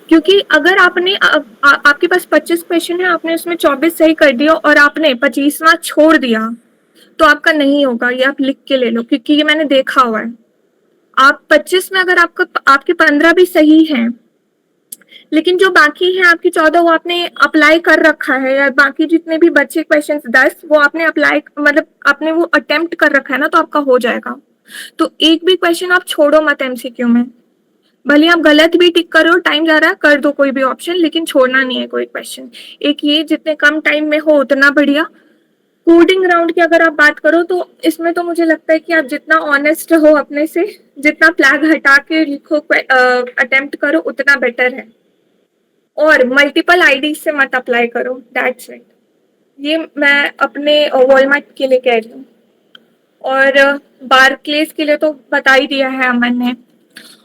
क्योंकि अगर आपके पास 25 क्वेश्चन है, आपने उसमें 24 सही कर दिया और आपने 25वां छोड़ दिया, तो आपका नहीं होगा। ये आप लिख के ले लो, क्योंकि ये मैंने देखा हुआ है। आप 25 में अगर आपके 15 भी सही हैं, लेकिन जो बाकी हैं आपकी 14 वो आपने अप्लाई कर रखा है, या बाकी जितने भी बचे क्वेश्चंस 10 वो आपने अप्लाई, मतलब आपने वो अटेम्प्ट कर रखा है ना, तो आपका हो जाएगा। तो एक भी क्वेश्चन आप छोड़ो मत एमसीक्यू में, भले आप गलत भी टिक करो, टाइम जा रहा है कर दो कोई भी ऑप्शन, लेकिन छोड़ना नहीं है कोई क्वेश्चन। एक ये जितने कम टाइम में हो उतना बढ़िया। कोडिंग राउंड की अगर आप बात करो तो इसमें तो मुझे लगता है कि आप जितना ऑनेस्ट हो अपने से, जितना फ्लैग हटा के लिखो, अटेम्प्ट करो, उतना बेटर है। और मल्टीपल आईडी से मत अप्लाई करो, दैट्स इट। ये मैं अपने वॉलमार्ट के लिए कह रही हूँ। और बार्कलेज के लिए तो बता ही दिया है अमन ने।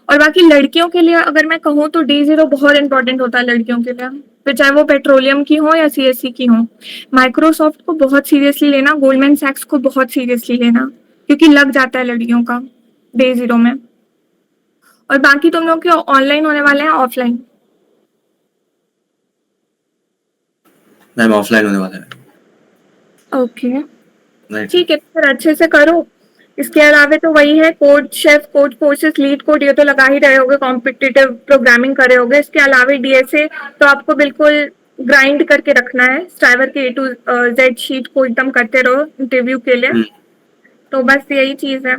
और बाकी लड़कियों के लिए अगर मैं कहूँ तो D0 बहुत इंपॉर्टेंट होता है लड़कियों के लिए, फिर चाहे वो पेट्रोलियम की हो या सीएससी की हो। माइक्रोसॉफ्ट को बहुत सीरियसली लेना, गोल्डमैन सैक्स को बहुत सीरियसली लेना, क्योंकि लग जाता है लड़कियों का D0 में। और बाकी तुम लोग के ऑनलाइन होने वाले हैं ऑफलाइन? मैम ऑफलाइन होने वाला है। Okay right. ठीक है, फिर अच्छे से करो। इसके अलावा तो वही है, code chef, code forces, leet code, ये तो लगा ही रहे होगे, कॉम्पिटिटिव प्रोग्रामिंग कर रहे होगे। इसके अलावा डीएसए तो आपको बिल्कुल ग्राइंड करके रखना है, स्ट्राइवर के A to Z शीट को एकदम करते रहो इंटरव्यू के लिए। तो बस यही चीज है।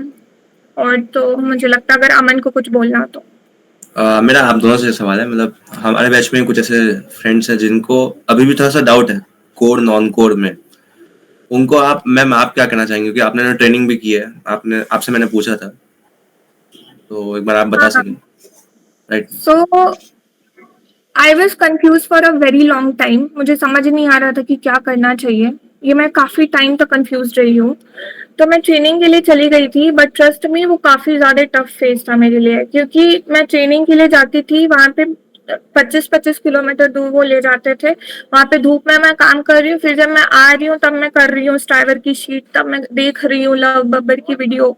और तो मुझे लगता है अगर अमन को कुछ बोलना हो तो। मेरा आप दोनों से सवाल है, मतलब हमारे बैच में कुछ ऐसे फ्रेंड्स हैं जिनको अभी भी थोड़ा सा डाउट है कोर नॉन कोर में, उनको आप मैम आप क्या कहना चाहेंगे? क्योंकि आपने ट्रेनिंग भी की है, आपसे मैंने पूछा था, तो एक बार आप बता सकें। Right. So I was confuse for a very long time, मुझे समझ नहीं आ रहा था कि क्या करना चाहिए। ये मैं काफी टाइम तक कंफ्यूज रही हूँ। तो मैं ट्रेनिंग के लिए चली गई थी, बट ट्रस्ट में वो काफी ज्यादा टफ फेज था मेरे लिए, क्योंकि मैं ट्रेनिंग के लिए जाती थी, वहां पे 25-25 किलोमीटर दूर वो ले जाते थे। वहां पे धूप में मैं काम कर रही हूँ, फिर जब मैं आ रही हूँ तब मैं कर रही हूँ स्ट्राइवर की शीट, तब मैं देख रही हूँ लव बब्बर की वीडियो।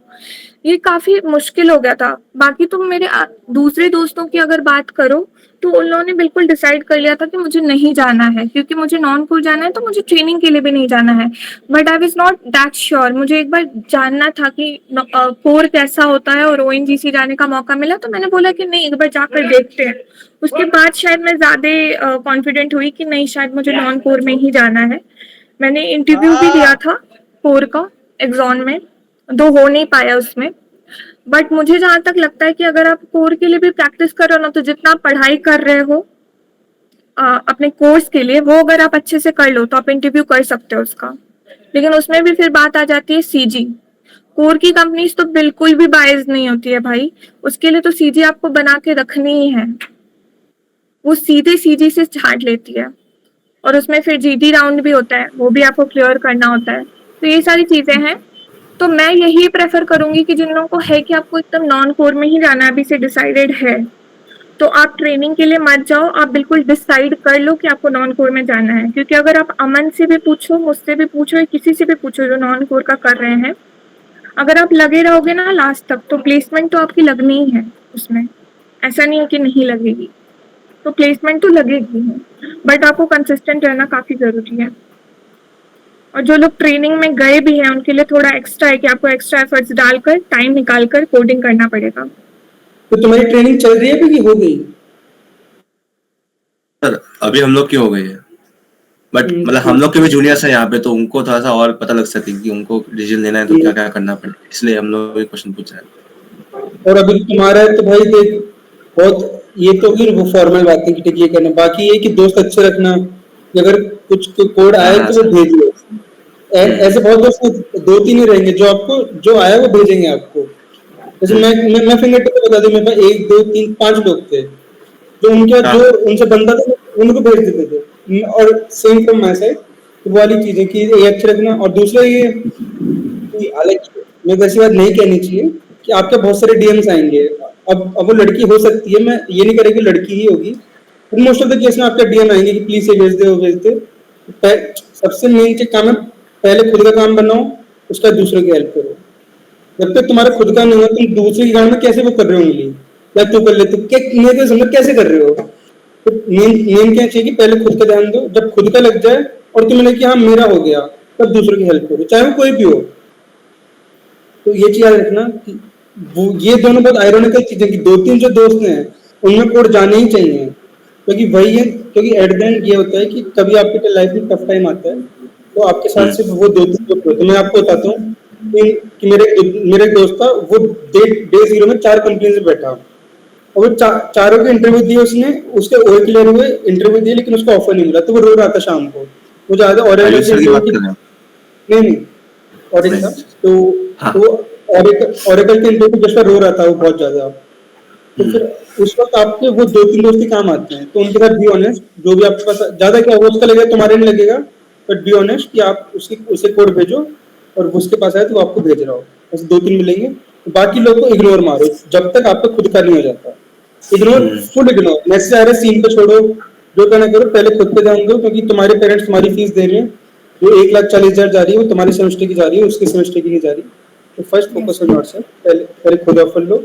ये काफी मुश्किल हो गया था। बाकी तुम मेरे दूसरे दोस्तों की अगर बात करो तो उन लोगों ने बिल्कुल डिसाइड कर लिया था कि मुझे नहीं जाना है, क्योंकि मुझे नॉन कोर जाना है, तो मुझे ट्रेनिंग के लिए भी नहीं जाना है। But I was not that sure, मुझे एक बार जानना था कि कोर कैसा होता है, और ONGC जाने का मौका मिला तो मैंने बोला कि नहीं, एक बार जाकर देखते हैं। उसके बाद शायद मैं ज्यादा कॉन्फिडेंट हुई कि नहीं, शायद मुझे नॉन कोर में ही जाना है। मैंने इंटरव्यू भी दिया था कोर का एग्जॉन में, दो हो नहीं पाया उसमें। बट मुझे जहां तक लगता है कि अगर आप कोर के लिए भी प्रैक्टिस कर रहे हो ना, तो जितना आप पढ़ाई कर रहे हो अपने कोर्स के लिए, वो अगर आप अच्छे से कर लो तो आप इंटरव्यू कर सकते हो उसका। लेकिन उसमें भी फिर बात आ जाती है सीजी। कोर की कंपनीज तो बिल्कुल भी बायस नहीं होती है भाई, उसके लिए तो सीजी आपको बना के रखनी ही है, वो सीधे सीजी से छांट लेती है। और उसमें फिर जीडी राउंड भी होता है, वो भी आपको क्लियर करना होता है। तो ये सारी चीजें हैं। तो मैं यही प्रेफर करूंगी कि जिन लोगों को है कि आपको एकदम नॉन कोर में ही जाना अभी से डिसाइडेड है, तो आप ट्रेनिंग के लिए मत जाओ, आप बिल्कुल डिसाइड कर लो कि आपको नॉन कोर में जाना है। क्योंकि अगर आप अमन से भी पूछो, मुझसे भी पूछो, या किसी से भी पूछो जो नॉन कोर का कर रहे हैं, अगर आप लगे रहोगे ना लास्ट तक, तो प्लेसमेंट तो आपकी लगनी ही है उसमें, ऐसा नहीं है कि नहीं लगेगी। तो प्लेसमेंट तो लगेगी है, बट आपको कंसिस्टेंट रहना काफी जरूरी है। और जो लोग ट्रेनिंग में गए भी हैं उनके लिए थोड़ा एक्स्ट्रा है कि आपको एक्स्ट्रा एफर्ट्स डालकर टाइम निकालकर कोडिंग करना पड़ेगा। तो तुम्हारी ट्रेनिंग चल रही है अभी कि हो गई? सर अभी हम लोग की हो गई है, बट मतलब हम लोग के भी जूनियर्स हैं यहाँ पे, तो उनको थोड़ा सा और पता लग सके कि उनको डिसीजन लेना है तो क्या क्या करना पड़ेगा, इसलिए हम लोग ये क्वेश्चन पूछ रहे हैं। और अभी तुम्हारा है तो भाई देख, बहुत ये तो फिर वो फॉर्मल बातें कि ठीक ये करना, बाकी ये कि दोस्त अच्छे रखना, कि अगर कुछ कोड आए हाँ, तो वो भेज दो। ऐसे बहुत दोस्त दो तीन ही रहेंगे जो आपको जो आया वो भेजेंगे आपको। जैसे मैं फिंगर टिप पे बता दूं, मेरे पास 1 2 3 5 लोग थे जो उनके हाँ। जो उनसे बनता था उनको भेज देते थे। और सेम फ्रॉम माय साइड, तो वो वाली चीजें कि ये अच्छे रखना। और दूसरा ये कि हालांकि मेरे को ऐसी बात नहीं कहनी चाहिए कि आपके बहुत सारे डीएम्स आएंगे। अब वो लड़की हो सकती है, मैं ये नहीं कह रहा कि लड़की ही होगी, मोस्ट ऑफ द केस में आपके डीएम आएंगे कि प्लीज ये भेज दे वो भेज दे। सबसे मेन चीज काम है, पहले खुद का काम बनाओ, उसका दूसरे की हेल्प करो। जब तक तुम्हारा खुद का नहीं होगा, तुम दूसरे के काम में कैसे वो कर रहे हो उंगली, या तू कर ले, तो क्या मेरे को समझ कैसे कर रहे हो? तो मेन क्या चाहिए कि पहले खुद का ध्यान दो, जब खुद का लग जाए और तुम्हें लगे कि हाँ मेरा हो गया, तब दूसरों की हेल्प करो, चाहे वो कोई भी हो। तो ये चीज याद रखना कि वो ये दोनों बहुत आयरॉनिकल चीजें कि दो तीन जो दोस्त हैं उनमें कोड जाने ही चाहिए, क्योंकि वही है, क्योंकि एट द एंड ये होता है कि कभी आपके लाइफ में टफ टाइम आता है तो आपके साथ सिर्फ वो दो तीन लोग होते हैं। मैं आपको बताता हूँ कि मेरे एक दोस्त था, वो डे 0 में 4 कंपनी में बैठा, और वो चारों के इंटरव्यू दिए उसने, उसके ओए क्लियर हुए, इंटरव्यू दिए, लेकिन उसको ऑफर नहीं मिला, तो वो रो रहा था शाम को। वो ज्यादा आयुष सर की बात कर रहे हैं? नहीं ऑडिट था, तो हाँ। वो ऑरेकल के इंटरव्यू जैसा रो रहा था वो बहुत ज्यादा। तो फिर उस वक्त आपके वो दो तीन दोस्त ही काम आते हैं, तो उनके साथ बी ऑनेस्ट, जो भी आपके पास ज्यादा क्या होगा उसका लगेगा, तुम्हारे नहीं लगेगा, बट बी ऑनेस्ट कि आप उसे कोड भेजो और वो उसके पास आए तो वो आपको भेज रहा हो, बस 2-3 मिलेंगे। बाकी लोग को इग्नोर मारो जब तक आपका खुद का नहीं हो जाता। इग्नोर, फुल इग्नोर, मैसेज आ रहा है सीन पे छोड़ो, जो करना करो, पहले खुद पे ध्यान दो, क्योंकि तुम्हारे पेरेंट्स तुम्हारी फीस दे रहे हैं, जो 1,40,000 जा रही है वो तुम्हारे सेमेस्टर की जा रही है, उसके सेमेस्टर की नहीं जा रही। तो फर्स्ट फोकस ऑन योरसेल्फ, पहले खुद ऑफर लो,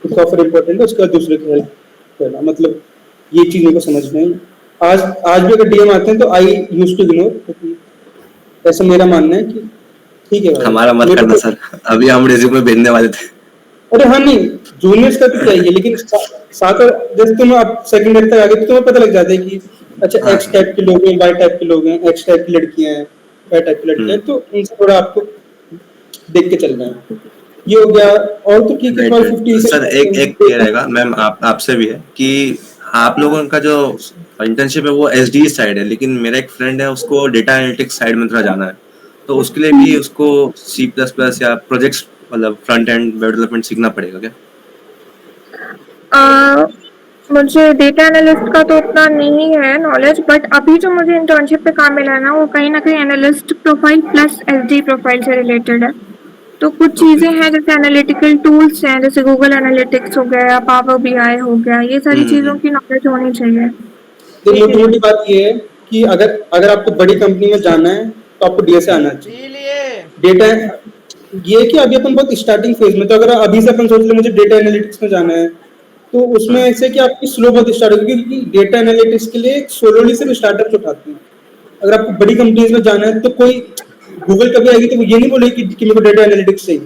खुद का ऑफर इंपॉर्टेंट है, उसके बाद दूसरे की हेल्प करना। मतलब ये चीजों को समझना है। आज भी अगर डीएम आते हैं तो आई यूज्ड टू इग्नोर, क्योंकि ऐसा मेरा मानना है कि ठीक है भाई, हमारा मत करना सर, अभी हम रिज्यूमे भेजने वाले थे। अरे हाँ नहीं, जूनियर्स का तो क्या ही है, लेकिन साथ जैसे तुम आप सेकंड ईयर तक आगे तो तुम्हें पता लग जाता है कि अच्छा एक्स टाइप के लोग हैं, वाई टाइप के लोग हैं, एक्स टाइप की लड़कियां हैं, वाई टाइप की लड़कियां हैं, तो उनसे थोड़ा आपको देख के चलना है। ये हो गया। और तो ठीक है, 50 सर एक ये रहेगा मैम, आपसे भी है कि आप लोगों का जो इंटर्नशिप है वो एसडी साइड है, लेकिन मेरा एक फ्रेंड है उसको डेटा एनालिटिक्स साइड में थोड़ा जाना है, तो उसके लिए भी उसको C++ या प्रोजेक्ट्स मतलब फ्रंट एंड वेब डेवलपमेंट सीखना पड़ेगा क्या? मुझे डेटा एनालिस्ट का तो उतना नहीं है नॉलेज, बट अभी जो मुझे इंटर्नशिप पे काम मिला है ना, वो कहीं ना कहीं analyst profile plus SD profile से रिलेटेड है। तो कुछ चीजें हैं जैसे एनालिटिकल टूल्स हैं, जैसे गूगल एनालिटिक्स हो गया, पावर बीआई हो गया, ये सारी चीजों की नॉलेज होनी चाहिए। तो मोटी मोटी बात ये है कि अगर आपको बड़ी कंपनी में जाना है तो आपको डीएसए आना चाहिए। डेटा ये है कि अभी अपन बहुत स्टार्टिंग फेज में, तो अगर अभी से अपन सोच ले मुझे डेटा एनालिटिक्स में जाना है, तो उसमें ऐसे कि आपकी स्लो बहुत स्टार्ट होगी, क्योंकि डेटा एनालिटिक्स के लिए सोलोली सिर्फ स्टार्टअप्स उठाते हैं। अगर आपको बड़ी कंपनीज में जाना है तो कोई गूगल कभी आएगी तो वो ये नहीं बोलेगी कि मेरे को डेटा एनालिटिक्स चाहिए,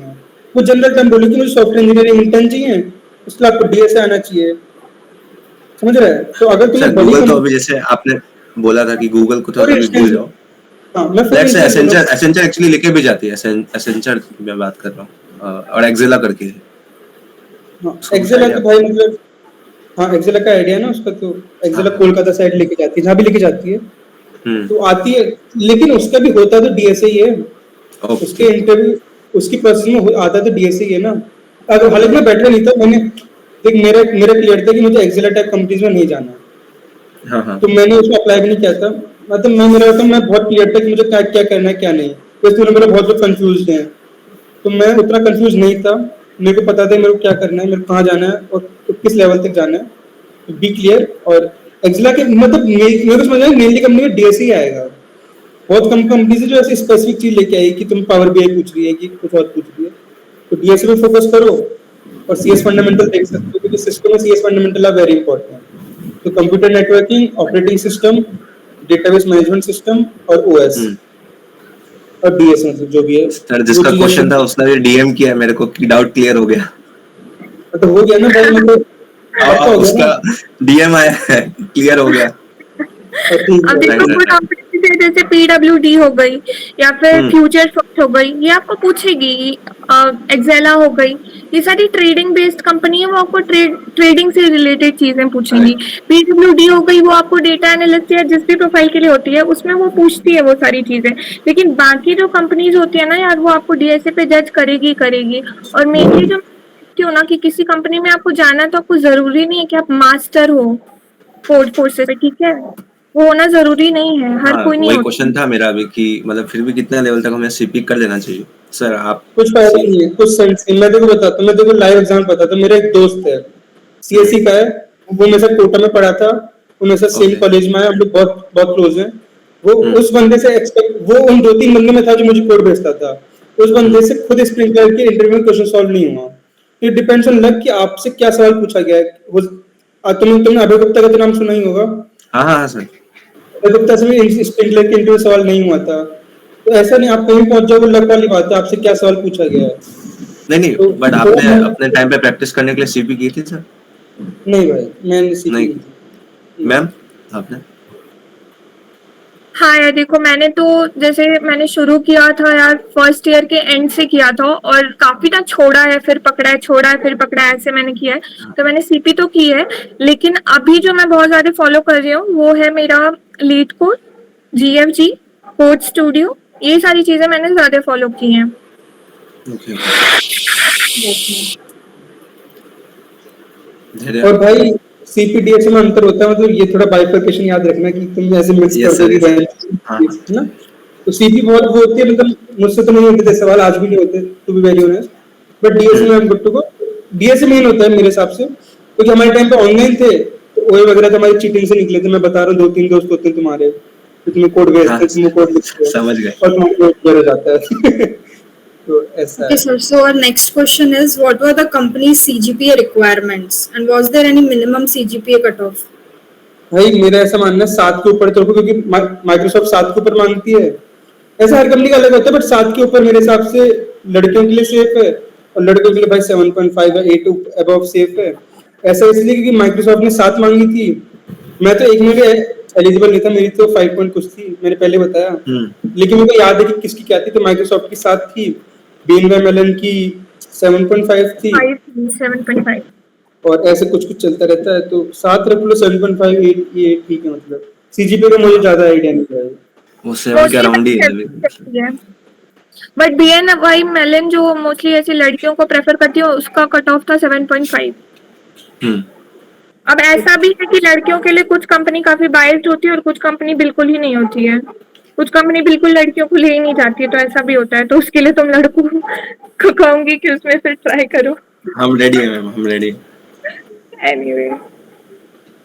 वो जनरल टर्म बोलेगी मुझे सॉफ्टवेयर इंजीनियरिंग इंटर्न चाहिए, उसके लिए आपको डीएसए आना चाहिए। समझ रहे हैं? तो अगर तुम्हें बड़ी गूगल तो अभी जैसे आपने बोला था कि गूगल को थोड़ा भूल जाओ, हाँ मैं फुल लेट्स से इंटरेस्ट बोला। एसेंचर एक्चुअली लेके भी जाती है, एसेंचर मैं बात कर रहा हूँ, और एक्सेला करके है, हाँ उसको कुछ एक्सेला आइडिया? तो भाई मतलब, हाँ एक्सेला का आइडिया है ना उसका, तो एक्सेला हाँ कोलकाता साइड लेके जाती है, जहाँ भी लेके जाती है हम्म तो आती है। लेकिन उसका भी होता तो डीएसए ही है, उसके ओके इंटरव्यू उसकी प्रोसेस में आता तो डीएसए ही है ना। अगर हालांकि मैं बैठा नहीं था, मैंने देख मेरा मेरा क्लियर था कि मुझे एक्सेला टाइप कंपनीज में नहीं जाना है, हाँ हाँ तो मैंने उसको अप्लाई भी नहीं किया था। मतलब मैं बहुत क्लियर था कि मुझे क्या क्या करना है क्या नहीं। तो इसलिए मेरे बहुत लोग कंफ्यूज हैं, तो मैं उतना कंफ्यूज नहीं था। मेरे को पता था मेरे को क्या करना है, मेरे को कहाँ जाना है और किस लेवल तक जाना है, तो बी क्लियर। और एक्सला के मतलब मेरे को समझ आया मेनली कंपनी में डीएसई आएगा। बहुत कम कंपनीज है जो ऐसी स्पेसिफिक चीज लेके आई कि तुम पावर बीआई पूछ रही है कि कुछ और पूछ रही है, तो डीएसई पे फोकस करो और सीएस फंडामेंटल देख सकते हो, क्योंकि सिस्टम में CS fundamental are very important. तो computer networking, operating system, database management system और ओएस हम्म और डीएस मतलब जो भी है सर, वो जिसका चीजें क्वेश्चन था उसने भी डीएम किया मेरे को, डाउट क्लियर हो गया। तो हो गया ना भाई, मतलब पक्का हो गया उसका ना। डीएम आया है, क्लियर हो गया। और ठीक अब है। देखो राइट कोई राइट। कंपनी है जैसे पीडब्ल्यूडी हो गई या फिर हम्म फ्यूचर सॉफ्ट हो गई, ये आपको पूछेगी। एक्सेला हो गई, ये सारी ट्रेडिंग बेस्ड कंपनी है, वो आपको ट्रेडिंग से रिलेटेड चीजें पूछेंगी। करेक्ट। पीडब्ल्यूडी हो गई, वो आपको डेटा एनालिस्ट या जिस भी प्रोफाइल के लिए होती है उसमें वो पूछती है वो सारी चीजें। लेकिन बाकी जो कंपनीज होती है ना यार, वो आपको डीएसए पे जज करेगी करेगी। और मेनली जो क्यों ना कि किसी कंपनी में आपको जाना है तो आपको जरूरी नहीं है कि आप मास्टर हो कोड फोर्सेस पे, ठीक है? वो होना जरूरी नहीं है, हर हाँ कोई नहीं वही होता। क्वेश्चन था मेरा भी कि मतलब फिर भी कितने लेवल तक हमें सीपी कर लेना चाहिए सर आप? कुछ फायदा सी नहीं है, कुछ सेंस नहीं। मैं देखो बताता हूँ, मैं देखो लाइव एग्जाम बताता हूँ। मेरा एक दोस्त है, हम्म सीएससी का है, वो मेरे साथ कोटा में पढ़ा था, वो मेरे साथ सेम ओके कॉलेज में है, हम लोग बहुत बहुत क्लोज हैं। वो हम्म उस बंदे से एक्सपेक्ट, वो उन दो तीन बंदों में था जो मुझे कोड भेजता था। उस बंदे हम्म से खुद स्प्रिंकलर के इंटरव्यू में क्वेश्चन सॉल्व नहीं हुआ। इट डिपेंड्स ऑन लक कि आपसे क्या सवाल पूछा गया है। तुमने अभय गुप्ता का तो नाम सुना ही होगा। हाँ हाँ हाँ सर। अभय गुप्ता से भी स्प्रिंकलर के इंटरव्यू सवाल नहीं हुआ था। तो ऐसा नहीं आप कहीं पहुंच जाओगे, लक वाली बात है, आपसे क्या सवाल पूछा गया है। नहीं नहीं, तो बट थोड़ा आपने मेहनत अपने टाइम पे प्रैक्टिस करने के लिए सीपी की थी सर? नहीं भाई, मैंने सीखी नहीं नहीं थी। मैम, आपने? हाँ यार देखो, मैंने तो जैसे मैंने शुरू किया था यार फर्स्ट ईयर के एंड से किया था, और काफी ना छोड़ा है फिर पकड़ा है, छोड़ा है फिर पकड़ा है, ऐसे मैंने किया है। तो मैंने सीपी तो की है, लेकिन अभी जो मैं बहुत ज्यादा फॉलो कर रही हूँ वो है मेरा leet code, GFG, code studio. ये सारी चीजें मैंने ज्यादा फॉलो की हैं। Okay okay. धैर्य। और भाई सीपीडीएस में अंतर होता है, मतलब ये थोड़ा बाइफरकेशन याद रखना कि तुम ऐसे मिक्स कर यस दो सर कि यस सर। हाँ रैंक हाँ। ना। तो सीपी बहुत वो होती है, मतलब मुझसे तो नहीं होते थे सवाल, आज भी नहीं होते to be very honest, but DS में हम गुड टू गो। डीएस मेन होता है मेरे हिसाब से, क्योंकि हमारे टाइम पे ऑनलाइन थे, तो ओए वगैरह तो हमारी चीटिंग से निकले थे। मैं बता रहा हूँ, दो तीन दोस्त होते हैं तुम्हारे, तो तुम्हें कोड हाँ भेजते हैं, तुम कोड लिखते हो समझ गए। और तुम्हारा कोड क्लियर हो जाता है। तो ऐसा Okay, है। sir. So our next question is, what were the company's CGPA requirements, and was there any minimum CGPA cutoff? भाई मेरा ऐसा मानना है 7 के ऊपर तो रखो, क्योंकि माइक्रोसॉफ्ट 7 के ऊपर मांगती है। ऐसा हर कंपनी का अलग होता है, बट 7 के ऊपर मेरे हिसाब से लड़कियों के लिए सेफ है, और लड़कों के लिए भाई 7.5 या 8 अबव सेफ है। ऐसा इसलिए क्योंकि माइक्रोसॉफ्ट ने 7 मांगी थी, मैं तो एक में भी एलिजिबल नहीं था, मेरी तो 5 पॉइंट कुछ थी, मैंने पहले बताया। हम्म लेकिन मेरे को याद है कि किसकी क्या थी, तो माइक्रोसॉफ्ट की 7 थी, बीएनवाई मेलन की 7.5 थी, 7.5। और ऐसे कुछ कुछ चलता रहता है। तो 7 रख लो, 7.5 8 ये ठीक है। मतलब सीजीपीए का मुझे ज्यादा आइडिया नहीं है। वो 7 के मोस्टली अराउंड ही है अभी। है, बट बीएनवाई मेलन जो मोस्टली ऐसी लड़कियों को प्रेफर करती है उसका कट ऑफ था 7.5। हम्म अब ऐसा भी है कि लड़कियों के लिए कुछ कंपनी काफी बायस्ड होती है और कुछ कंपनी बिल्कुल ही नहीं होती है। कुछ कंपनी बिल्कुल लड़कियों को ले ही नहीं जाती है, तो ऐसा भी होता है। तो उसके लिए तुम लड़कों को कहूंगी कि उसमें से ट्राई करो। हम रेडी है मैम, हम रेडी। एनीवे,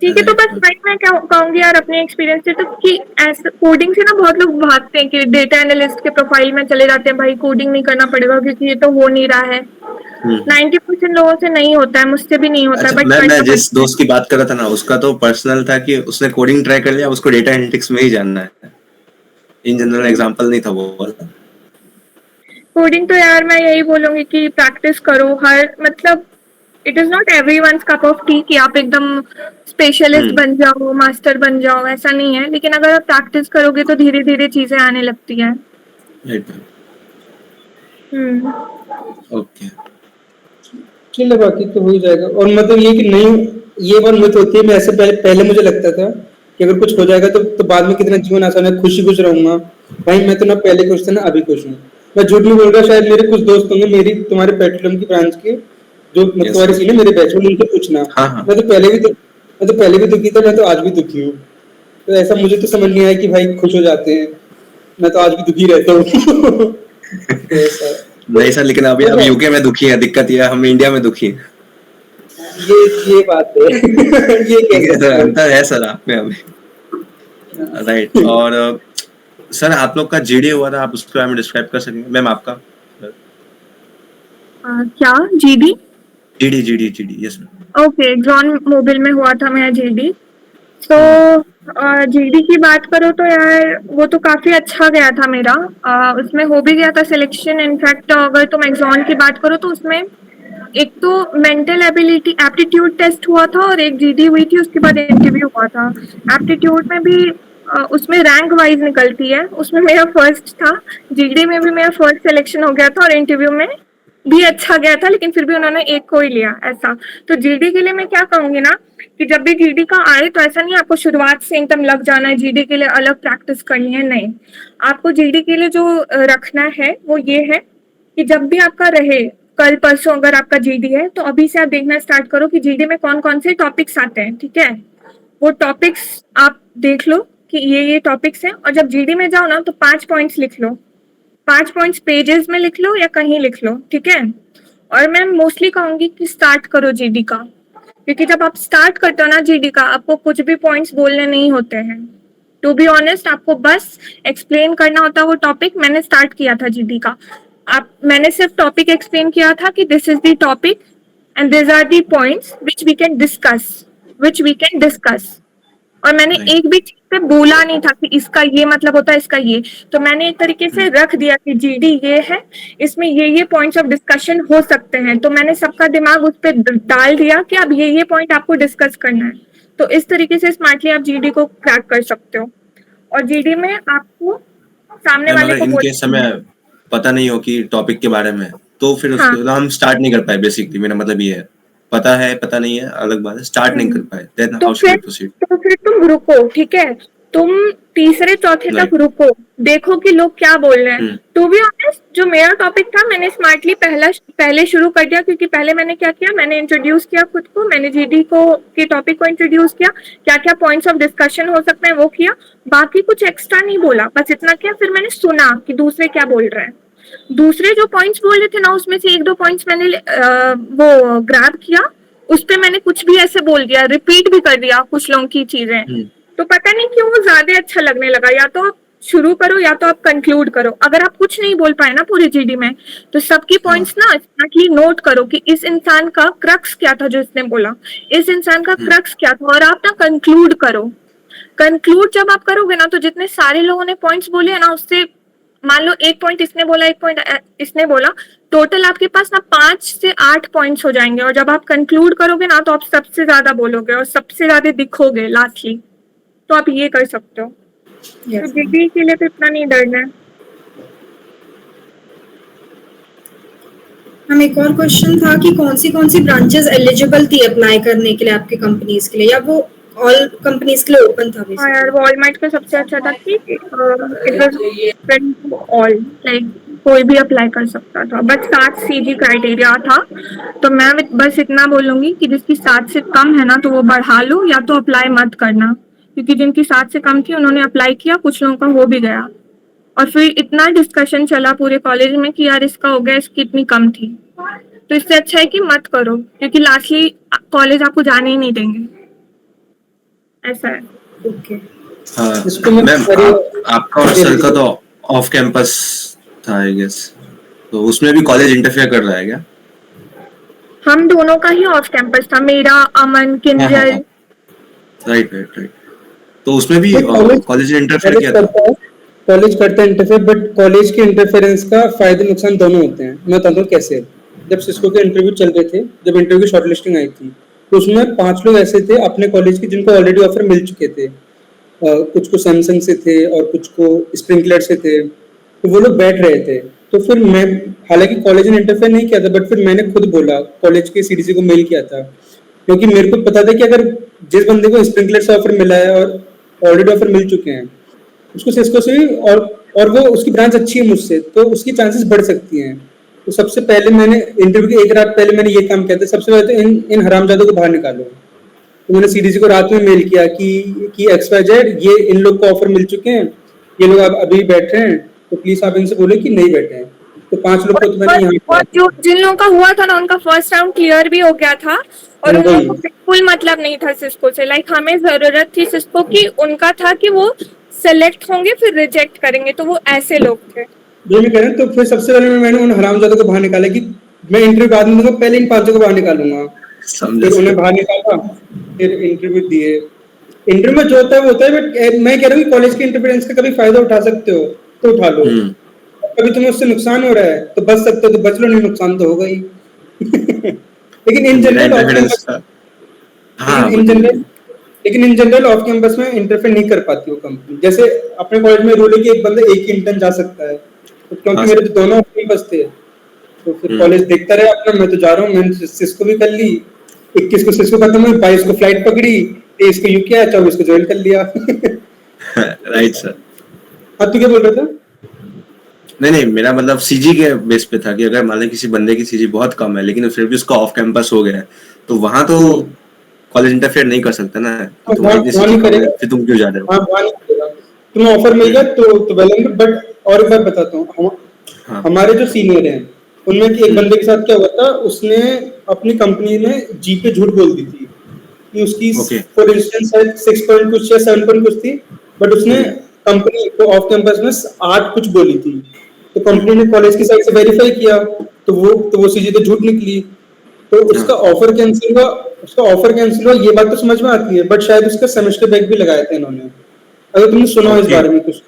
ठीक है। तो बस राइट। वही मैं क्या कहूंगी यार अपने एक्सपीरियंस से, तो कि ऐसे कोडिंग से ना बहुत लोग भागते हैं कि डेटा एनालिस्ट के प्रोफाइल में चले जाते हैं, भाई कोडिंग नहीं करना पड़ेगा क्योंकि ये तो हो नहीं रहा है। 90% लोगों से नहीं होता है, मुझसे भी नहीं होता है, अच्छा, बट मैं करना जिस पड़ता है। दोस्त की बात कर रहा था ना, उसका तो पर्सनल था कि उसने कोडिंग ट्राई कर लिया, उसको डेटा एनालिटिक्स में ही जानना है। इन जनरल एग्जांपल नहीं था वो वाला। कोडिंग तो यार मैं यही बोलूंगी कि प्रैक्टिस करो, हर मतलब it is not everyone's cup of T कि आप एकदम स्पेशलिस्ट बन जाओ, मास्टर बन जाओ, ऐसा नहीं है। लेकिन अगर आप प्रैक्टिस करोगे तो धीरे धीरे चीजें आने लगती है। राइट। हम्म। ओके। चलो बाकी तो हो ही जाएगा। और मतलब ये कि नहीं, ये बात मत होती है। मैं ऐसे पहले मुझे लगता था कि अगर कुछ हो जाएगा तो बाद में कितना जीवन आसान है, खुशी खुश रहूंगा। भाई मैं तो ना पहले खुश था ना अभी खुश हूँ। मैं झूठ नहीं बोल रहा, शायद मेरे कुछ दोस्त होंगे मेरी तुम्हारे पेट्रोलियम की ब्रांच के जो मतलब तुम्हारे सीनियर मेरे बैच में, उनसे पूछना। मैं तो पहले भी दुखी था, मैं तो आज भी दुखी हूँ। तो ऐसा मुझे तो समझ नहीं आया कि भाई खुश हो जाते हैं। मैं तो आज भी दुखी रहता हूँ। नहीं सर, लेकिन अभी अब यूके में दुखी है, दिक्कत ये है हम इंडिया में दुखी हैं। ये बात है। ये कैसे अंतर है सर आप में अभी। राइट। और सर आप लोग का जीडी हुआ था, आप उसके बारे में डिस्क्राइब कर सकेंगे मैम आपका? क्या GD? GD yes ma'am. Okay, John Mobil में हुआ था मेरा जीडी। तो जीडी की बात करो तो यार वो तो काफी अच्छा गया था मेरा। उसमें हो भी गया था सिलेक्शन। इनफैक्ट अगर तुम एग्जाम की बात करो तो उसमें एक तो मेंटल एबिलिटी एप्टीट्यूड टेस्ट हुआ था और एक जीडी हुई थी, उसके बाद इंटरव्यू हुआ था। एप्टीट्यूड में भी उसमें रैंक वाइज निकलती है, उसमें मेरा फर्स्ट था। जीडी में भी मेरा फर्स्ट सिलेक्शन हो गया था और इंटरव्यू में भी अच्छा गया था, लेकिन फिर भी उन्होंने एक को ही लिया ऐसा। तो जीडी के लिए मैं क्या कहूंगी ना कि जब भी जीडी का आए तो ऐसा नहीं आपको शुरुआत से एकदम लग जाना है, जीडी के लिए अलग प्रैक्टिस करनी है, नहीं। आपको जीडी के लिए जो रखना है वो ये है कि जब भी आपका रहे, कल परसों अगर आपका जीडी है तो अभी से आप देखना स्टार्ट करो कि जीडी में कौन कौन से टॉपिक्स आते हैं, ठीक है। वो टॉपिक्स आप देख लो कि ये टॉपिक्स हैं, और जब जीडी में जाओ ना तो 5 पॉइंट्स लिख लो। 5 पॉइंट्स पेजेस में लिख लो या कहीं लिख लो, ठीक है। और मैं मोस्टली कहूंगी कि स्टार्ट करो जीडी का, क्योंकि जब आप स्टार्ट करते हो ना जीडी का, आपको कुछ भी पॉइंट्स बोलने नहीं होते हैं। टू बी ऑनेस्ट, आपको बस एक्सप्लेन करना होता है वो टॉपिक। मैंने स्टार्ट किया था जीडी का, मैंने सिर्फ टॉपिक एक्सप्लेन किया था कि this is the topic and this are the points which we can discuss. और मैंने एक भी चीज पे बोला नहीं था कि इसका ये मतलब होता है, इसका ये। तो मैंने एक तरीके से रख दिया कि जीडी ये है, इसमें ये पॉइंट्स ऑफ डिस्कशन हो सकते हैं। तो मैंने सबका दिमाग उस पर डाल दिया कि अब ये पॉइंट आपको डिस्कस करना है। तो इस तरीके से स्मार्टली आप जीडी को क्रैक कर सकते हो। और जीडी में आपको सामने वाले को इनके समय पता नहीं हो कि टॉपिक के बारे में, तो फिर उसको हम स्टार्ट नहीं कर पाए। बेसिकली मेरा मतलब ये है, पता है पता नहीं है अलग बात है, स्टार्ट नहीं कर पाए। Then how should we proceed? तो फिर तुम रुको, ठीक है। तुम तीसरे चौथे तक रुको, देखो कि लोग क्या बोल रहे हैं। टू बी ऑनेस्ट, जो मेरा टॉपिक था मैंने स्मार्टली पहले शुरू कर दिया, क्योंकि पहले मैंने क्या किया, मैंने इंट्रोड्यूस किया खुद को, मैंने जीडी को के टॉपिक को इंट्रोड्यूस किया, क्या क्या पॉइंट्स ऑफ डिस्कशन हो सकते हैं वो किया। बाकी कुछ एक्स्ट्रा नहीं बोला, बस इतना किया। फिर मैंने सुना कि दूसरे क्या बोल रहे हैं। दूसरे जो पॉइंट्स बोल रहे थे ना, उसमें से 1-2 पॉइंट्स मैंने वो ग्रैब किया, उस पे मैंने कुछ भी ऐसे बोल दिया, रिपीट भी कर दिया कुछ लोगों की चीजें। तो पता नहीं क्यों वो ज्यादा अच्छा लगने लगा। या तो आप शुरू करो या तो आप कंक्लूड करो। अगर आप कुछ नहीं बोल पाए ना पूरी जीडी में, तो सबकी पॉइंट्स ना स्मार्टली नोट करो कि इस इंसान का क्रक्स क्या था जो इसने बोला, इस इंसान का क्रक्स क्या था, और आप ना कंक्लूड करो। कंक्लूड जब आप करोगे ना, तो जितने सारे लोगों ने पॉइंट्स बोले हैं ना, उससे मान लो 1 पॉइंट इसने बोला, 1 पॉइंट इसने बोला, टोटल आपके पास ना 5 से 8 पॉइंट्स हो जाएंगे। और जब आप कंक्लूड करोगे ना, तो आप सबसे ज्यादा बोलोगे और सबसे ज्यादा दिखोगे लास्टली। तो आप ये कर सकते हो। तो जीडी के लिए तो इतना नहीं डरना है। हम एक और क्वेश्चन था कि कौन सी ब्रांचेस एलिजिबल थी अप्लाई करने के लिए आपके कंपनीज के लिए, या वो ऑल कंपनीज के लिए ओपन था? हाँ यार, वॉलमार्ट का सबसे अच्छा था कि it was open to all, like कोई भी अप्लाई कर सकता था। बस 7 सीजी क्राइटेरिया था। तो मैं बस इतना बोलूंगी कि जिसकी 7 से कम है ना, तो वो बढ़ा लो, या तो अप्लाई मत करना। क्योंकि जिनकी 7 से कम थी उन्होंने अप्लाई किया, कुछ लोगों का हो भी गया। और फिर इतना डिस्कशन चला पूरे कॉलेज में कि यार इसका हो गया, इसकी इतनी कम थी। तो इससे अच्छा है कि मत करो, क्योंकि लास्टली कॉलेज आपको जाने ही नहीं देंगे। ऐसा है। ओके। हाँ मैम, आपका और सर का तो ऑफ कैंपस था आई गेस, तो उसमें भी कॉलेज इंटरफेयर कर रहा है क्या? हम दोनों का ही ऑफ कैंपस था, मेरा, अमन, किंजल। राइट। तो उसमें भी कॉलेज ने इंटरफेयर किया था? कॉलेज करता है इंटरफेयर, बट कॉलेज के इंटरफेरेंस का फायदे नुकसान दोनों होते हैं। मैं बताता हूँ कैसे। जब सिस्को के इंटरव्यू चल रहे थे, जब इंटरव्यू की शॉर्टलिस्टिंग आई थी, तो उसमें 5 लोग ऐसे थे अपने कॉलेज के जिनको ऑलरेडी ऑफर मिल चुके थे। कुछ को सैमसंग से थे और कुछ को स्प्रिंकलर से थे, तो वो लोग बैठ रहे थे। तो फिर मैं, हालांकि कॉलेज ने इंटरफेयर नहीं किया था, बट फिर मैंने खुद बोला, कॉलेज के सीडीसी को मेल किया था, क्योंकि मेरे को पता था कि अगर जिस बंदे को स्प्रिंकलर से ऑफर मिला है और ऑलरेडी ऑफर मिल चुके हैं, उसको सिस्को से भी और वो उसकी ब्रांच अच्छी है मुझसे, तो उसकी चांसेस बढ़ सकती हैं। तो सबसे पहले मैंने इंटरव्यू के एक रात पहले मैंने ये काम किया था, सबसे पहले तो इन हरामजादों को बाहर निकालो। तो मैंने सीडीसी को रात में मेल किया कि XYZ ये इन लोग को ऑफर मिल चुके हैं, ये लोग अभी बैठ रहे हैं, तो प्लीज आप इनसे बोले कि नहीं बैठे हैं। तो 5 लोग को तो मैंने यहाँ और जो जिन लोगों का हुआ था ना, उनका फर्स्ट राउंड क्लियर भी हो गया था और उन लोगों को बिल्कुल मतलब नहीं था सिस्को से। लाइक हमें जरूरत थी सिस्को की, उनका था कि वो सेलेक्ट होंगे फिर रिजेक्ट करेंगे, तो वो ऐसे लोग थे। जो भी कह रहे हैं। तो फिर सबसे पहले मैंने उन हरामजादों को बाहर निकाला कि मैं इंटरव्यू बाद में दूंगा, पहले इन 5 को बाहर निकालूंगा। फिर उन्हें बाहर निकाला, फिर इंटरव्यू दिए। इंटरव्यू में जो होता है वो होता है, बट मैं कह रहा हूँ कि कॉलेज के इंटरफेरेंस का कभी फायदा उठा सकते हो तो उठा लो, कभी तुम्हें उससे नुकसान हो रहा है तो बच सकते हो तो बच लो, नहीं नुकसान तो होगा ही। लेकिन इन जनरल ऑफ कैंपस में इंटरफेयर नहीं कर पाती वो कंपनी। जैसे अपने कॉलेज में रूल है कि एक बंदा एक ही इंटर्न जा सकता है, तो क्योंकि मेरे तो दोनों ऑफ कैंपस थे, तो फिर कॉलेज देखता रहा अपना, मैं तो जा रहा हूँ। मैंने सिस्को भी कर ली, 21 को सिस्को खत्म हुई, 22 को फ्लाइट पकड़ी, 23 को यूके आया, 24 को ज्वाइन कर लिया। Right sir. हाँ, तू क्या बोल रहा था? नहीं, मेरा मतलब सीजी के बेस पे था कि अगर मान लो किसी बंदे की सीजी बहुत कम है लेकिन फिर भी उसका ऑफ कैंपस हो गया है, तो वहां तो कॉलेज इंटरफेयर नहीं कर सकता ना, फिर तुम क्यों जा रहे हो? तुम्हें ऑफर मिल गया तो वेल एंड गुड। बट और एक बात बताता हूँ, हमारे जो सीनियर हैं उनमें एक बंदे के साथ क्या हुआ था, उसने अपनी कंपनी में जी पे झूठ बोल दी थी कि उसकी फॉर इंस्टेंस 6 पॉइंट कुछ या 7 पॉइंट कुछ थी, बट उसने कंपनी को ऑफ कैंपस में 8 कुछ बोली थी। तो कंपनी ने कॉलेज की साइड से वेरीफाई किया, तो वो सीधी तो झूठ निकली, तो उसका ऑफर कैंसिल हुआ। ये बात तो समझ में आती है, बट शायद उसका सेमेस्टर बैक भी लगाया था इन्होंने, अगर तुमने सुना हो इस बारे में कुछ।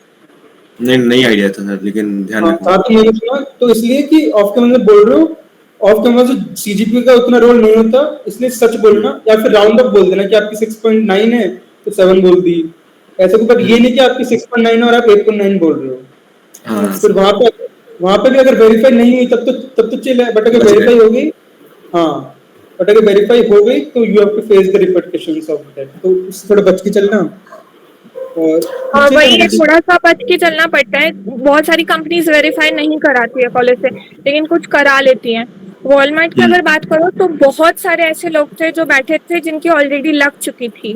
नहीं आइडिया था सर, लेकिन ध्यान रखना। तो मैंने सुना, तो इसलिए कि ऑफ कैंपस बोल रहे हो, ऑफ कैंपस सीजीपी का उतना रोल नहीं होता, इसलिए सच बोलना या फिर राउंड अप बोल देना कि आपकी 6.9 है तो 7 बोल दी ऐसे को। बट ये नहीं कि आपकी 6.9 और आप 8.9 बोल रहे हो। फिर वहां पे भी अगर वेरीफाई नहीं हुई तब तो चिल है, बट अगर वेरीफाई हो गई, बट अगर वेरीफाई हो गई तो you have to face the repercussions of that. तो इससे थोड़ा बच के चलना। और वही है, थोड़ा सा बच के चलना पड़ता है। बहुत सारी कंपनीज वेरीफाई नहीं कराती है कॉलेज से, लेकिन कुछ करा लेती हैं। वॉलमार्ट की अगर बात करो तो बहुत सारे ऐसे लोग थे जो बैठे थे जिनकी ऑलरेडी लग चुकी थी।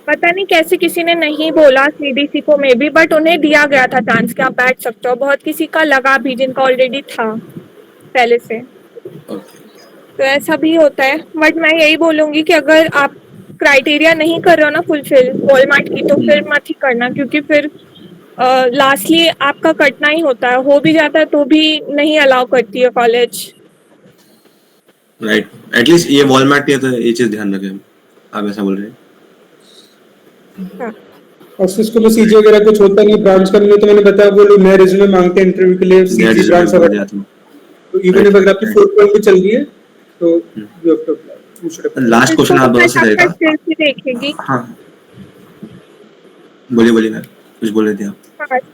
पता नहीं कैसे किसी ने नहीं बोला सीडीसी को मे बी, बट उन्हें दिया गया था चांस कि आप बैठ सकते हो। बहुत किसी का लगा भी जिनका ऑलरेडी था पहले से। तो ऐसा भी होता है, बट मैं यही बोलूंगी कि अगर आप क्राइटेरिया नहीं कर रहे हो ना फुलफिल वॉलमार्ट की, तो फिर मत ही करना, क्योंकि फिर लास्टली आपका कटना ही होता है। हो भी जाता है तो भी नहीं अलाउ करती है कॉलेज। राइट, एटलीस्ट ये वॉलमार्ट है तो ये चीज ध्यान रखें। आप ऐसा बोल रहे हैं? और सिस्को में सीजी वगैरह कुछ होता नहीं, ब्रांच का नहीं, तो मैंने बताया वो लोग नए रिज्यूमे मांगते हैं इंटरव्यू के लिए, सीजी ब्रांच से बढ़ जाती है। तो इवन अगर आपकी 4 पॉइंट भी चल रही है तो you have to apply. Last question आप दोनों से रहेगा। देखेगी। हाँ, बोलिए मैम, कुछ बोल रहे थे आप?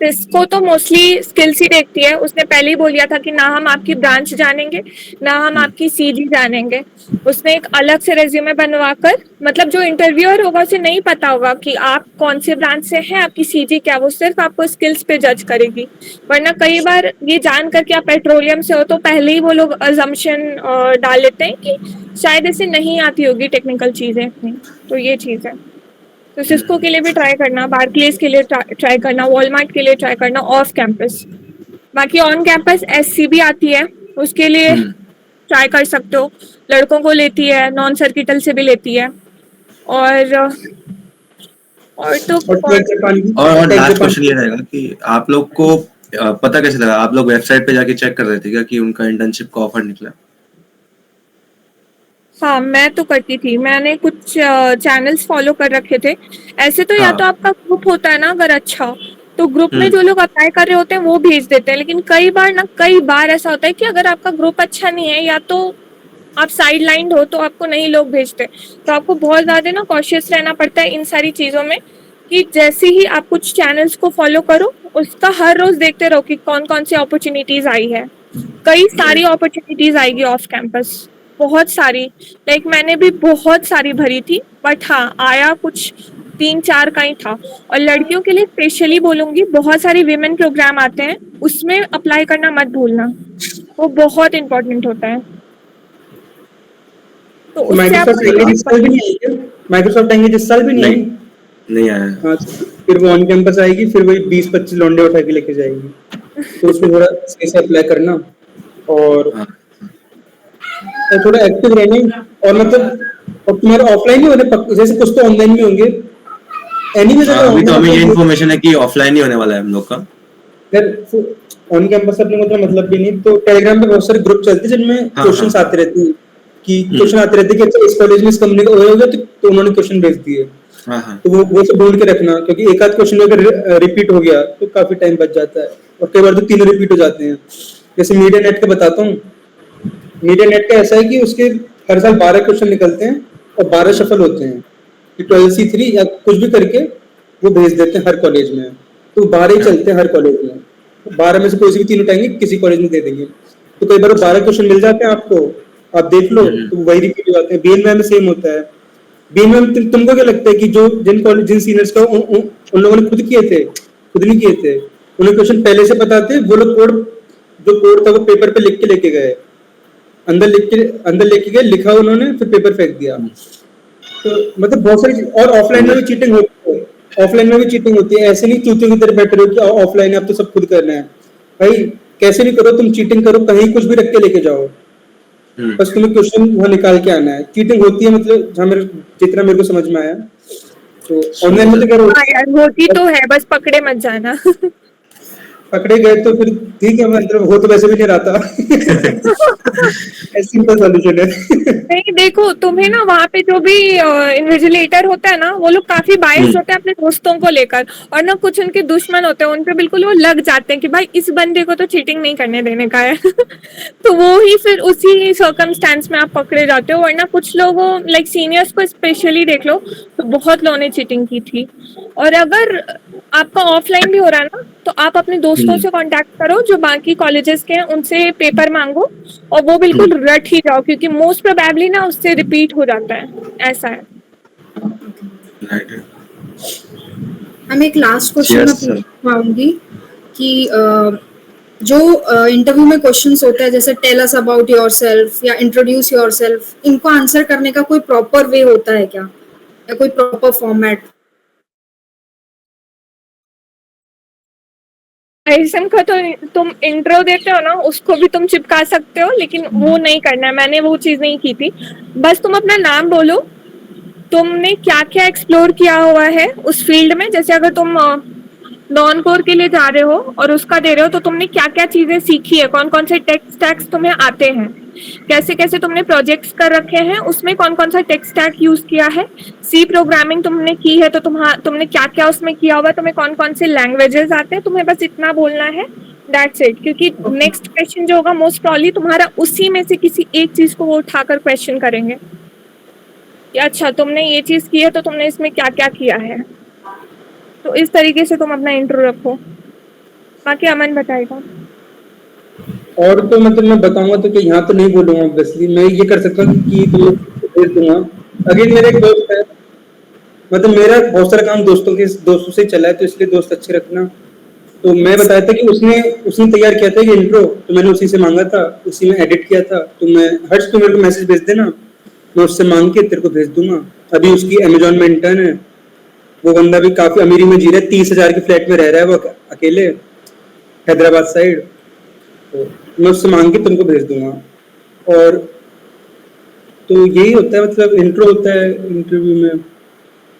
सिस्को तो मोस्टली स्किल्स ही देखती है। उसने पहले ही बोल दिया था कि ना हम आपकी ब्रांच जानेंगे ना हम आपकी सीजी जानेंगे। उसने एक अलग से रेज्यूमे बनवाकर, मतलब जो इंटरव्यूअर होगा उसे नहीं पता होगा कि आप कौन से ब्रांच से हैं, आपकी सीजी क्या, वो सिर्फ आपको स्किल्स पे जज करेगी। वरना कई बार ये जान कर कि आप पेट्रोलियम से हो तो पहले ही वो लोग अजम्पशन डाल लेते हैं कि शायद इसे नहीं आती होगी टेक्निकल चीजें। तो ये चीज है। तो सिस्को के लिए भी ट्राई करना, बार्कलेज के लिए ट्राई करना, वॉलमार्ट के लिए ट्राई करना ऑफ कैंपस। बाकी ऑन कैंपस एससीबी आती है, उसके लिए ट्राई कर सकते हो। लड़कों को लेती है, नॉन सर्किटल से भी लेती है। और लास्ट क्वेश्चन ये रहेगा कि आप लोग को पता कैसे लगा? आप लोग वेबसाइट पे जाके चेक कर रहे थे क्या कि उनका इंटर्नशिप का ऑफर निकला? हाँ, मैं तो करती थी। मैंने कुछ चैनल्स फॉलो कर रखे थे ऐसे तो। या तो आपका ग्रुप होता है ना अगर अच्छा, तो ग्रुप में जो लोग अप्लाई कर रहे होते हैं वो भेज देते हैं, लेकिन कई बार ऐसा होता है कि अगर आपका ग्रुप अच्छा नहीं है या तो आप साइड लाइन हो तो आपको नहीं लोग भेजते। तो आपको बहुत ज्यादा ना कॉशियस रहना पड़ता है इन सारी चीजों में, कि जैसे ही आप कुछ चैनल्स को फॉलो करो उसका हर रोज देखते रहो कि कौन कौन सी अपॉर्चुनिटीज आई है। कई सारी अपॉर्चुनिटीज आएगी ऑफ कैंपस, बहुत सारी, लाइक मैंने भी बहुत सारी भरी थी, बट हाँ आया कुछ 3-4 का ही था। और लड़कियों के लिए स्पेशली बोलूंगी, बहुत सारे विमेन प्रोग्राम आते हैं, उसमें अप्लाई करना मत भूलना, वो बहुत इंपॉर्टेंट होता है। तो उससे आप माइक्रोसॉफ्ट आएंगे जिस साल भी नहीं आई क्या? माइक्रोसॉफ्ट आएंगे जिस साल भी नहीं आई? नहीं आया। हाँ, फिर वो ऑन कैंपस आएगी, फिर वही 20-25 लौंडे उठा के लेके जाएगी, तो उसमें थोड़ा सही से अप्लाई करना और हाँ। थोड़ा एक्टिव रहना। और मतलब और तुम्हारे ऑफलाइन ही होने जैसे कुछ तो ऑनलाइन में होंगे एनीवे। अभी तो हमें ये इन्फॉर्मेशन है कि ऑफलाइन ही होने वाला है हम लोग का। ऑन कैंपस अपने मतलब भी नहीं। तो टेलीग्राम पे बहुत सारे ग्रुप चलते हैं जिनमें क्वेश्चंस आते रहते हैं कि क्वेश्चन आते रहते हैं कि अच्छा इस कॉलेज में इस कंपनी का हो गया, तो उन्होंने क्वेश्चन भेज दिए। तो वो सब ढूंढ के रखना, क्योंकि एक आध क्वेश्चन अगर रिपीट हो गया तो काफी टाइम बच जाता है, और कई बार तो तीनों रिपीट हो जाते हैं। जैसे मीडिया नेट का बताता हूँ, मीडिया नेट का ऐसा है कि उसके हर साल 12 क्वेश्चन निकलते हैं और 12 सफल होते हैं कि 12C3 या कुछ भी करके वो भेज देते हैं हर कॉलेज में। तो 12 ही चलते हैं हर कॉलेज में, 12 में से कोई से भी 3 उठाएंगे, किसी कॉलेज में दे देंगे। तो कई बार 12 क्वेश्चन मिल जाते हैं आपको, आप देख लो तो वही रिपीट हो जाते हैं। बीएनएम में सेम होता है। बीएनएम तुमको क्या लगता है कि जो जिन सीनियर्स का उन लोगों ने खुद नहीं किए थे, उन्हें क्वेश्चन पहले से पता थे, वो लोग कोड था वो पेपर पे लिख के लेके गए, अंदर लेके गए, लिखा उन्होंने, फिर पेपर फेंक दिया। तो मतलब बहुत सारी। और ऑफलाइन में भी चीटिंग होती है। ऐसे नहीं चूतियों की तरह बैठे रहो कि ऑफलाइन है अब तो सब खुद करना है। भाई कैसे भी करो, तुम चीटिंग करो, कहीं कुछ भी रख के लेके जाओ, बस तुम्हें क्वेश्चन वहां निकाल के आना है। चीटिंग होती है मतलब जितना मेरे को समझ में आया। तो ऑनलाइन में तो क्या होती तो है, बस पकड़े मत जाना। पकड़े गए तो फिर ठीक है, मतलब वो तो वैसे भी नहीं रहता। सिंपल सॉल्यूशन है। नहीं देखो, तुम्हें ना वहाँ पे जो भी इन्विजिलेटर होता है ना, वो लोग काफी बायस्ड होते हैं अपने दोस्तों को लेकर, और ना कुछ उनके दुश्मन होते हैं, उन पे बिल्कुल वो लग जाते हैं कि भाई इस बंदे को तो चीटिंग नहीं करने देने का है। तो वो ही फिर उसी सर्कमस्टेंस में आप पकड़े जाते हो। वरना कुछ लोगों लाइक सीनियर्स को स्पेशली देख लो, तो बहुत लोगों ने चीटिंग की थी। और अगर आपका ऑफलाइन भी हो रहा है ना, तो आप अपने दोस्तों से कांटेक्ट करो जो बाकी कॉलेजेस के हैं, उनसे पेपर मांगो और वो बिल्कुल रट ही जाओ, क्योंकि मोस्ट प्रोबेबली ना उससे रिपीट हो जाता है, ऐसा है। मैं एक लास्ट क्वेश्चन पूछना चाहूंगी कि जो इंटरव्यू में क्वेश्चंस होते हैं, जैसे टेल अस अबाउट योरसेल्फ या इंट्रोड्यूस योरसेल्फ, इनको आंसर करने का कोई प्रॉपर वे होता है क्या, या कोई प्रॉपर फॉर्मेट? आईएसएम का तो तुम इंट्रो देते हो ना, उसको भी तुम चिपका सकते हो, लेकिन वो नहीं करना है, मैंने वो चीज नहीं की थी। बस तुम अपना नाम बोलो, तुमने क्या क्या एक्सप्लोर किया हुआ है उस फील्ड में। जैसे अगर तुम नॉन कोर के लिए जा रहे हो और उसका दे रहे हो, तो तुमने क्या क्या चीजें सीखी है, कौन कौन से टेक स्टैक्स तुम्हें आते हैं, कैसे कैसे तुमने प्रोजेक्ट्स कर रखे हैं, उसमें कौन कौन सा टेक स्टैक यूज किया है, सी प्रोग्रामिंग तुमने की है तो तुमने क्या क्या उसमें किया हुआ, तुम्हें कौन कौन से लैंग्वेजेस आते हैं, तुम्हें बस इतना बोलना है, दैट्स इट। क्योंकि नेक्स्ट क्वेश्चन जो होगा मोस्ट प्रॉब्ली तुम्हारा उसी में से किसी एक चीज को वो उठाकर क्वेश्चन करेंगे कि अच्छा तुमने ये चीज की है तो तुमने इसमें क्या क्या किया है। तो इस तरीके से तुम अपना इंट्रो रखो, बाकी अमन बताएगा। और तो मतलब मैं बताऊंगा तो कि यहाँ तो नहीं बोलूंगा, ऑब्वियसली मैं ये कर सकता हूँ कि भेज दूंगा। अगेन मेरा एक दोस्त है, मतलब मेरा बहुत सारा काम दोस्तों से चला है, तो इसलिए दोस्त अच्छे रखना। तो मैं बताया था कि उसने तैयार किया था ये इंट्रो, तो मैंने उसी से मांगा था, उसी में एडिट किया था। तो मैं हर्ष तो मेरे को मैसेज भेज देना, मैं उससे मांग के तेरे को भेज दूंगा। अभी उसकी अमेजोन में इंटर्न है, वो बंदा भी काफी अमीरी में जी रहा है, 30,000 के फ्लैट में रह रहा है वो अकेले, हैदराबाद साइड। तो मैं उससे मांग के तुमको भेज दूंगा। और तो यही होता है, मतलब इंट्रो होता है इंटरव्यू में।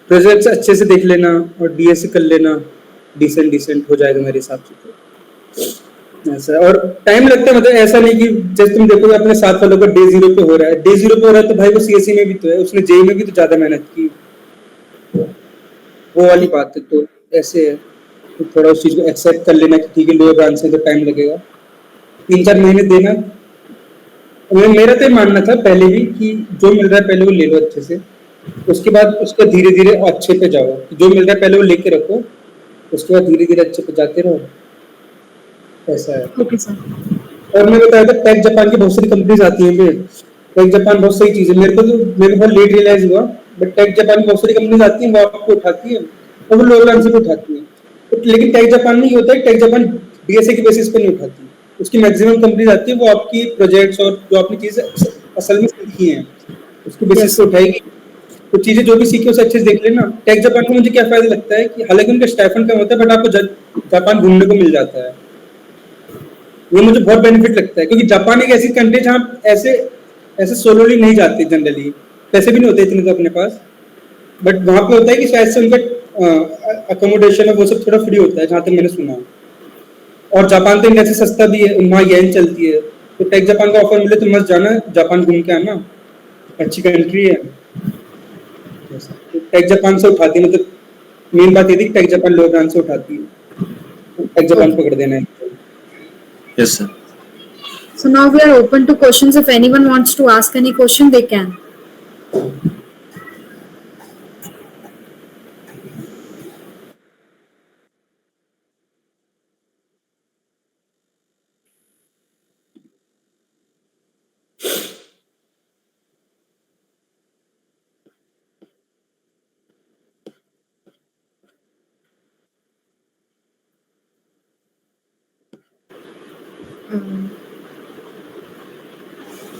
प्रोजेक्ट्स अच्छे से देख लेना और डीएस कर लेना, डिसेंट हो जाएगा मेरे हिसाब से। तो ऐसा, और टाइम लगता है, मतलब ऐसा नहीं कि जैसे तुम देखोगे अपने साथ वालों का डे जीरो पे हो रहा है, तो भाई वो सीएससी में भी तो है, उसने जेई में भी तो ज्यादा मेहनत की, वो वाली बात है। तो ऐसे है। तो थोड़ा उस चीज़ को एक्सेप्ट कर लेना कि ठीक है लोअर ब्रांच से तो टाइम लगेगा, 3-4 महीने देना। मेरा तो मानना था पहले भी कि जो मिल रहा है पहले वो ले लो अच्छे से, उसके बाद उसका धीरे धीरे अच्छे पे जाओ, जो मिल रहा है पहले वो लेके रखो, उसके बाद धीरे धीरे अच्छे पे जाते रहो, ऐसा है। Okay sir. और मैं बताया था टेक जापान की बहुत सारी कंपनीज आती हैं, टेक जापान बहुत सही चीज़ है, मेरे को बहुत लेट रियलाइज हुआ, बट टेक जापान की बहुत सारी कंपनीज आती हैं, वो आपको उठाती है और वो लोअर ब्रांच से उठाती है, लेकिन टेक जापान में ये होता है, टेक जापान डीएसए के बेसिस पे नहीं उठाती, उसकी मैक्सिमम कंपनीज आती है वो आपकी प्रोजेक्ट्स और जो आपने चीजें असल में सीखी हैं उसके बेसिस पे उठाएगी, तो चीजें जो भी सीखी उसे अच्छे से देख लेना। टेक जापान को मुझे क्या फायदा लगता है कि हालांकि उनका स्टाइपेंड कम होता है, बट आपको जापान घूमने को मिल जाता है, ये मुझे बहुत बेनिफिट लगता है, क्योंकि जापान एक ऐसी कंट्री जहाँ ऐसे ऐसे सोलोली नहीं जाते जनरली, पैसे भी नहीं होते इतने तो अपने पास, बट वहाँ पे होता है कि शायद से उनका अकोमोडेशन है वो सब थोड़ा फ्री होता है जहाँ तक मैंने सुना है, और जापान तो इंडिया से सस्ता भी है, वहाँ येन चलती है, तो टेक जापान का ऑफर मिले तो मस्त जाना, जापान घूम के आना, अच्छी कंट्री है। तो टेक जापान से उठाती है, मतलब मेन बात ये थी टेक जापान लोअर ब्रांच से उठाती है, टेक जापान पकड़ देना है। Yes, sir. So now we are open to questions. If anyone wants to ask any question, they can.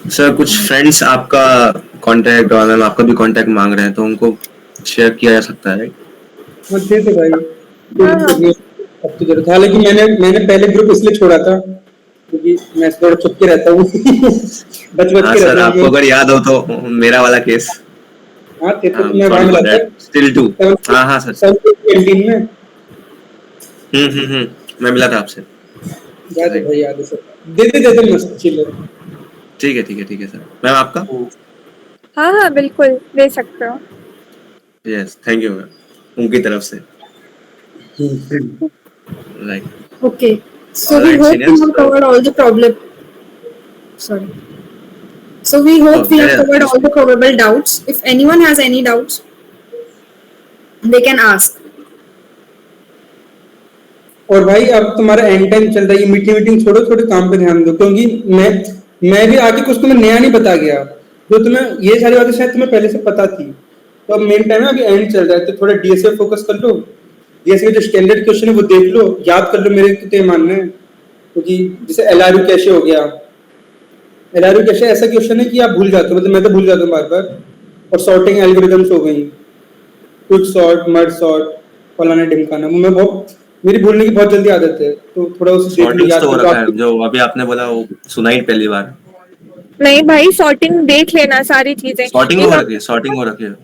Sir कुछ फ्रेंड्स आपका कांटेक्ट और मैम आपका भी कांटेक्ट मांग रहे हैं, तो उनको शेयर किया जा सकता है, राइट? मुझे तो भाई अब तो जरूरत, हालांकि मैंने पहले ग्रुप इसलिए छोड़ा था क्योंकि मैं थोड़ा छुप के रहता हूँ बच हाँ के सर, रहता आपको हूँ। अगर याद हो तो मेरा वाला केस, हाँ थे तो मैं वहाँ मिला था स्टिल टू, हाँ सर, कैंटीन में। मैं मिला था आपसे। याद है भाई, याद है सर, दे मस्त चिल। ठीक है सर। मैम आपका? हाँ बिल्कुल दे सकते हो। यस, थैंक यू मैम, उनकी तरफ से, right. Okay. So we Alright, hope seniors, we have covered all the problem. Sorry. So we hope we have covered all the probable doubts. If anyone has any doubts, they can ask. और भाई अब तुम्हारा and time चल रहा है, meeting छोड़ो, थोड़े काम पे ध्यान दो, क्योंकि मैं भी आगे कुछ तुम्हें नया नहीं बता गया, जो तुम्हें ये सारी बातें शायद तुम्हें पहले से पता थी, तो अब मेन टाइम है, अभी एंड चल रहा है, तो थोड़ा डीएसए फोकस कर लो, डीएसए जो स्टैंडर्ड क्वेश्चन है वो देख लो, याद कर लो, मेरे तो मानना है, क्योंकि जैसे एलआरयू कैसे हो गया, एलआरयू कैसे ऐसा क्वेश्चन है कि आप भूल जाते हो, मतलब मैं तो भूल जाता हूँ बार बार, और सॉर्टिंग एल्गोरिथम्स हो गई, क्विक सॉर्ट, मर्ज सॉर्ट, फलाना ढिमकाना, मैं बहुत, मेरी भूलने की बहुत जल्दी आदत है, तो थोड़ा उसे देख लो, याद तो हो कर रखा है, लो। जो अभी आपने बोला वो सुना ही पहली बार। नहीं भाई, सॉर्टिंग देख लेना सारी चीजें। सॉर्टिंग हो रखी है।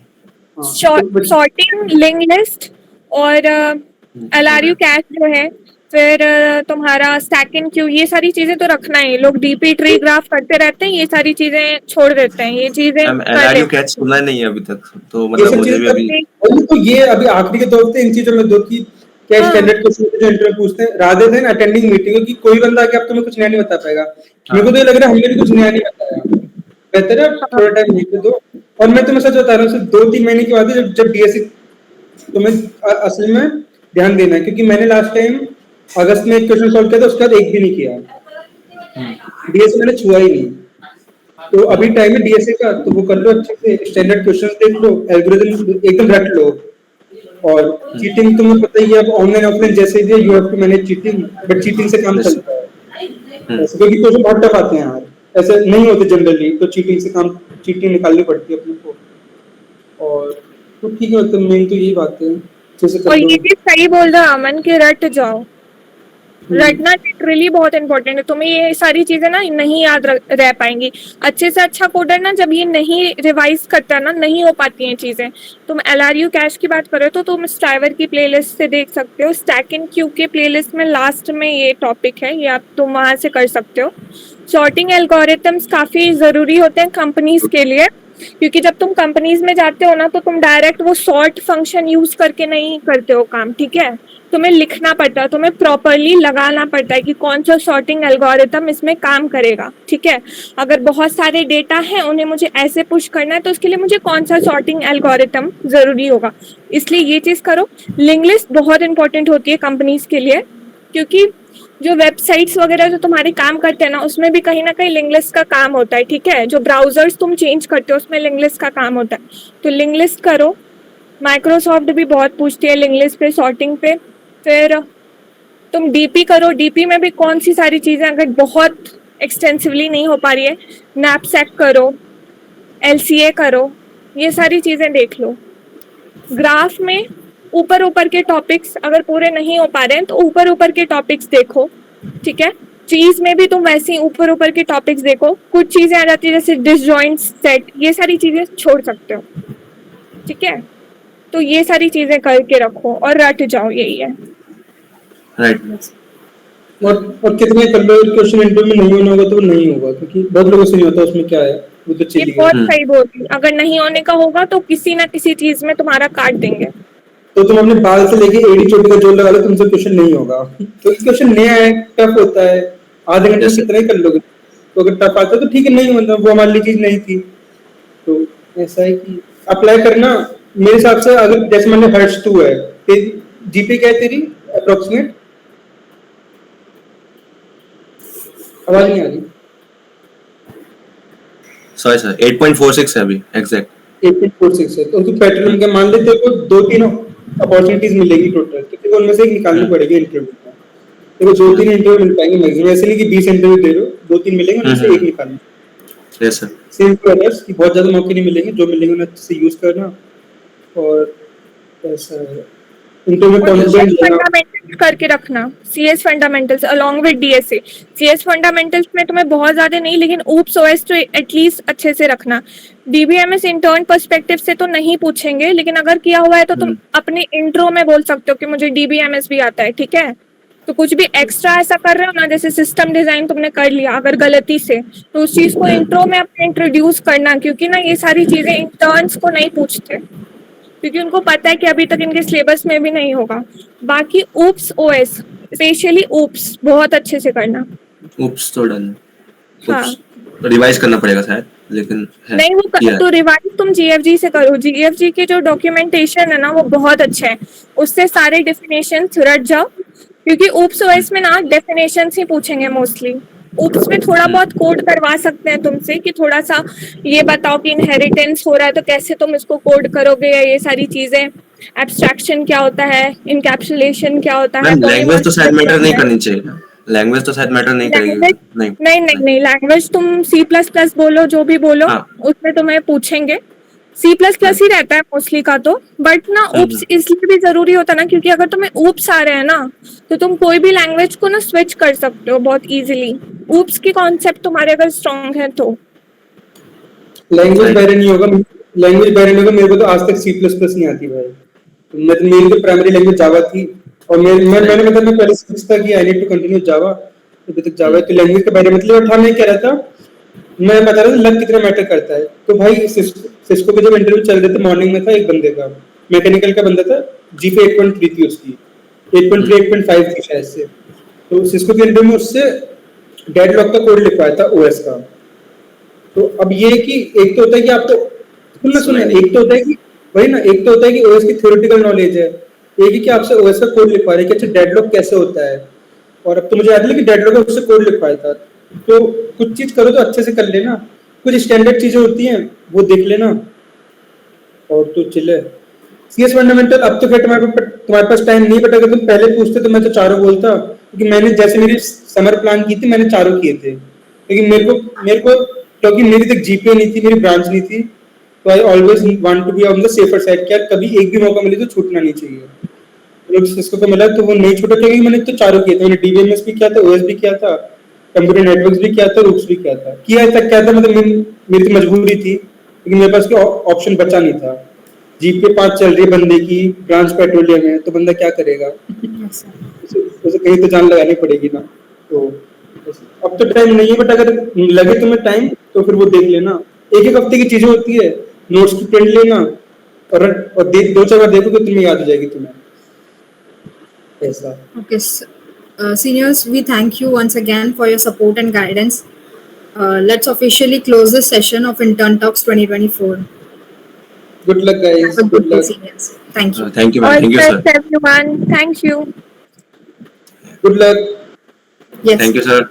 सॉर्टिंग, लिंक लिस्ट और एलआरयू कैश जो है, फिर तुम्हारा स्टैक एंड क्यू, ये सारी चीजें तो रखना है। लोग डीपी ट्री ग्राफ करते रहते हैं, ये सारी चीजें छोड़ देते हैं, ये चीजें एलआरयू कैच सुना नहीं है अभी तक, तो ये मतलब सब मुझे भी अभी चीजें तो ये अभी आखिरी के दौर पे इन चीजों में दो कि क्या स्टैंडर्ड क्वेश्चन जो इंटरव्यू पूछते हैं, रादर देन अटेंडिंग मीटिंग, कि कोई बंदा आके अब तुम्हें कुछ नया नहीं बता पाएगा। मेरे को तो ये लग रहा है हमने भी कुछ नया नहीं बताया, बेहतर है थोड़ा टाइम लेके दो। और मैं तुम्हें सच बता रहा हूँ, सिर्फ 2-3 महीने की बात है, जब डीएससी तुम्हें असल में ध्यान देना है, क्योंकि मैंने लास्ट टाइम अगस्त में एक क्वेश्चन सॉल्व किया था, उसके बाद एक भी नहीं किया, डीएससी मैंने छुआ ही नहीं। तो अभी टाइम है डीएसए का, तो वो कर लो अच्छे से, स्टैंडर्ड क्वेश्चंस देख लो, एल्गोरिथम एकदम रट लो, और चीटिंग तुम्हें पता ही है, अब ऑनलाइन ऑफलाइन जैसे भी you have to manage cheating, but cheating से काम चलता है ऐसे, क्योंकि क्वेश्चन बहुत टफ आते हैं यार, ऐसे नहीं होते जनरली, तो चीटिंग निकालनी पड़ती है अपने को, और तो ठीक है, तो मेन तो यही बात है, अच्छे से कर और लो। ये भी सही बोल रहा अमन के रट जाओ, रटना लिटरली बहुत इंपॉर्टेंट है। तुम्हें ये सारी चीजें ना नहीं याद रह पाएंगी। अच्छे से अच्छा कोडर ना जब ये नहीं रिवाइज करता ना, नहीं हो पाती हैं चीजें। तुम एलआरयू कैश की बात करो तो तुम स्ट्राइवर की प्लेलिस्ट से देख सकते हो, स्टैक एंड क्यू के प्लेलिस्ट में लास्ट में ये टॉपिक है, ये आप तुम वहां से कर सकते हो। सॉर्टिंग एल्गोरिथम्स काफी जरूरी होते हैं कंपनीज के लिए, क्योंकि जब तुम कंपनीज में जाते हो ना, तो तुम डायरेक्ट वो सॉर्ट फंक्शन यूज करके नहीं करते हो काम, ठीक है। तुम्हें लिखना पड़ता है, तुम्हें प्रॉपरली लगाना पड़ता है कि कौन सा सॉर्टिंग एल्गोरिथम इसमें काम करेगा, ठीक है। अगर बहुत सारे डेटा हैं, उन्हें मुझे ऐसे पुश करना है, तो उसके लिए मुझे कौन सा सॉर्टिंग एल्गोरिथम जरूरी होगा, इसलिए ये चीज करो। लिंक लिस्ट बहुत इंपॉर्टेंट होती है कंपनीज के लिए, क्योंकि जो वेबसाइट्स वगैरह जो तुम्हारे काम करते हैं ना, उसमें भी कहीं ना कहीं लिंक लिस्ट का काम होता है, ठीक है। जो ब्राउजर्स तुम चेंज करते हो उसमें लिंक लिस्ट का काम होता है, तो लिंक लिस्ट करो। माइक्रोसॉफ्ट भी बहुत पूछती है लिंक लिस्ट पे, सॉर्टिंग पे। फिर तुम डीपी करो, डीपी में भी कौन सी सारी चीजें अगर बहुत एक्सटेंसिवली नहीं हो पा रही है, नैपसैक करो, एलसीए करो, ये सारी चीजें देख लो। ग्राफ में ऊपर ऊपर के टॉपिक्स अगर पूरे नहीं हो पा रहे हैं तो ऊपर ऊपर के टॉपिक्स देखो, ठीक है। चीज में भी तुम वैसे ही ऊपर ऊपर के टॉपिक्स देखो। कुछ चीजें आ जाती है जैसे डिसजॉइंट सेट, ये सारी चीजें छोड़ सकते हो, ठीक है। तो ये सारी चीजें करके रखो और रट जाओ, यही है। राइट। और कितने कर लो, क्वेश्चन इंटरव्यू में नहीं होना होगा तो वो नहीं होगा, क्योंकि बहुत लोगों से नहीं होता, उसमें क्या है वो तो ये चली बहुत गई। सही बोली, अगर नहीं होने का होगा तो किसी ना किसी चीज में तुम्हारा काट देंगे। तो तुम अपने बाल से लेके एड़ी चोटी का जोड़ लगा लो, तुमसे क्वेश्चन नहीं होगा। तो क्वेश्चन नया है, टफ होता है, आधे घंटे में कितना ही कर लोगे। तो अगर टफ आता है तो ठीक है, नहीं होता, वो हमारे लिए चीज नहीं थी। तो ऐसा है कि अप्लाई करना मेरे हिसाब से। अगर जैसे मैंने हर्ष तू है, जीपी क्या है तेरी अप्रोक्सीमेट? आवाज नहीं आ रही। सॉरी सर, 8.46 है अभी एग्जैक्ट। 8.46 है, तो तू पेट्रोलियम का मान लेते हो, 2-3 अपॉर्चुनिटीज मिलेगी टोटल, तो उनमें से एक निकालनी पड़ेगी इंटरव्यू में। देखो 2-3 इंटरव्यू मिल पाएंगे मैक्सिमम, ऐसे नहीं कि 20 इंटरव्यू दे रहे हो, 2-3 मिलेंगे, उनमें से एक निकालना। Yes sir. Same to others कि बहुत ज्यादा मौके नहीं मिलेंगे, जो मिलेंगे उन्हें अच्छे से यूज करना। और ऐसा है इंटरव्यू में कॉन्फिडेंट लेना। फंडामेंटल्स करके रखना, CS fundamentals along with DSA. CS fundamentals में तुम्हें बहुत ज्यादा नहीं, लेकिन ऊप्स ओएस तो एटलीस्ट अच्छे से रखना। डीबीएमएस इंटर्न पर्सपेक्टिव से तो नहीं पूछेंगे, लेकिन अगर किया हुआ है तो तुम अपने इंट्रो में बोल सकते हो कि मुझे डीबीएमएस भी आता है, ठीक है। तो कुछ भी एक्स्ट्रा ऐसा कर रहे हो ना, जैसे सिस्टम डिजाइन तुमने कर लिया अगर गलती से, तो उस चीज को इंट्रो में अपने इंट्रोड्यूस करना, क्योंकि ना ये सारी चीजें इंटर्न्स को नहीं पूछते, क्योंकि उनको पता है कि अभी तक इनके सिलेबस में भी नहीं होगा। बाकी ऊप्स ओएस, स्पेशली ऊप्स बहुत अच्छे से करना। ऊप्स तो डन। हाँ, रिवाइज करना पड़ेगा शायद, लेकिन है। नहीं वो तो रिवाइज तुम जीएफजी से करो। जीएफजी के जो डॉक्यूमेंटेशन है ना वो बहुत अच्छा है, उससे सारे डेफिनेशन रट जाओ, क्योंकि ऊप्स ओएस में ना डेफिनेशन ही पूछेंगे मोस्टली। ऊप्स में थोड़ा बहुत कोड करवा सकते हैं तुमसे कि थोड़ा सा ये बताओ कि इनहेरिटेंस हो रहा है तो कैसे तुम इसको कोड करोगे, या ये सारी चीजें, एब्स्ट्रैक्शन क्या होता है, इनकैप्सुलेशन क्या होता है। लैंग्वेज तो शायद मैटर नहीं करनी चाहिए, लैंग्वेज तो शायद मैटर नहीं करेगी। नहीं, लैंग्वेज तुम C++ बोलो, जो भी बोलो, उसमें तुम्हें पूछेंगे। C++ ही रहता है मोस्टली का तो, बट ना ऊप्स इसलिए भी जरूरी होता है ना, क्योंकि अगर तुम्हें ऊप्स आ रहे हैं ना, तो तुम कोई भी लैंग्वेज को ना स्विच कर सकते हो बहुत इजीली। ऊप्स की कॉन्सेप्ट तुम्हारे अगर स्ट्रॉन्ग है तो। लैंग्वेज बैरियर नहीं होगा, लैंग्वेज बैरियर नहीं होगा। मेरे को तो आज तक C++ नहीं आती भाई। मेरी तो प्राइमरी लैंग्वेज जावा थी, और मैंने मतलब मैं पहले सोचता कि आई नीड टू कंटिन्यू जावा, अभी तक जावा। तो लैंग्वेज के बारे में मतलब था, मैं कह रहा था, मैं बता रहा था लक कितना मैटर करता है। तो भाई सिस्को के जब इंटरव्यू चल रहे थे, मॉर्निंग में था एक बंदे का, मैकेनिकल का बंदा था, जीपी 8.3 थी उसकी, 8.3 8.5 थी शायद से। तो सिस्को के इंटरव्यू में उससे डेडलॉक का कोड लिखवाया था ओएस का। तो अब ये कि एक तो होता है कि आप तो सुनना, एक तो होता है कि वही ना, एक तो होता है कि ओएस की थ्योरेटिकल नॉलेज है, एक ही कि आपसे ओएस का कोड लिखवा रहे हैं कि अच्छा डेडलॉक कैसे होता है। और अब तो मुझे याद है कि डेडलॉक का उससे कोड लिखवाया था। तो कुछ चीज करो तो अच्छे से कर लेना, कुछ स्टैंडर्ड चीजें होती हैं वो देख लेना, और तो चिल्ले। सीएस फंडामेंटल अब तो फिर तुम्हारे पास टाइम नहीं, बट अगर तुम पहले पूछते तो मैं तो चारों बोलता, क्योंकि मैंने जैसे मेरी समर प्लान की थी मैंने चारों किए थे। लेकिन मेरे को क्योंकि मेरी तक जीपीए नहीं थी, मेरी ब्रांच नहीं थी, तो I always want to be on the safer side, क्या कभी एक भी मौका मिले तो छूटना नहीं चाहिए। लोग सिस्को को मिला तो वो नहीं छूटा, क्योंकि मैंने तो चारों किए थे। मैंने डीबीएमएस भी किया था, ओएस भी किया था, कंप्यूटर नेटवर्क्स भी किया था, रूट्स भी किया था। किया तक क्या था, मतलब मेरी तो मजबूरी थी, लेकिन मेरे पास कोई ऑप्शन बचा नहीं था। जीपीए 5 चल रही है बंदे की, ब्रांच पेट्रोलियम है, तो बंदा क्या करेगा? उसे कहीं तो जान लगानी पड़ेगी ना। तो अब तो टाइम नहीं है, बट अगर लगे तुम्हें टाइम तो फिर वो देख लेना। एक हफ्ते की चीजें होती है, नोट्स की प्रिंट लेना और 2-4 बार देखो तो तुम्हें याद हो जाएगी तुम्हें। Yes, sir. Okay, seniors, we thank you once again for your support and guidance. Let's officially close this session of Intern Talks 2024. Good luck, guys. Have a Good good day, luck. seniors. Thank you. Thank you, man. All Thank you, the sir. best, everyone. Thank you. Good luck. Yes. Thank you, sir.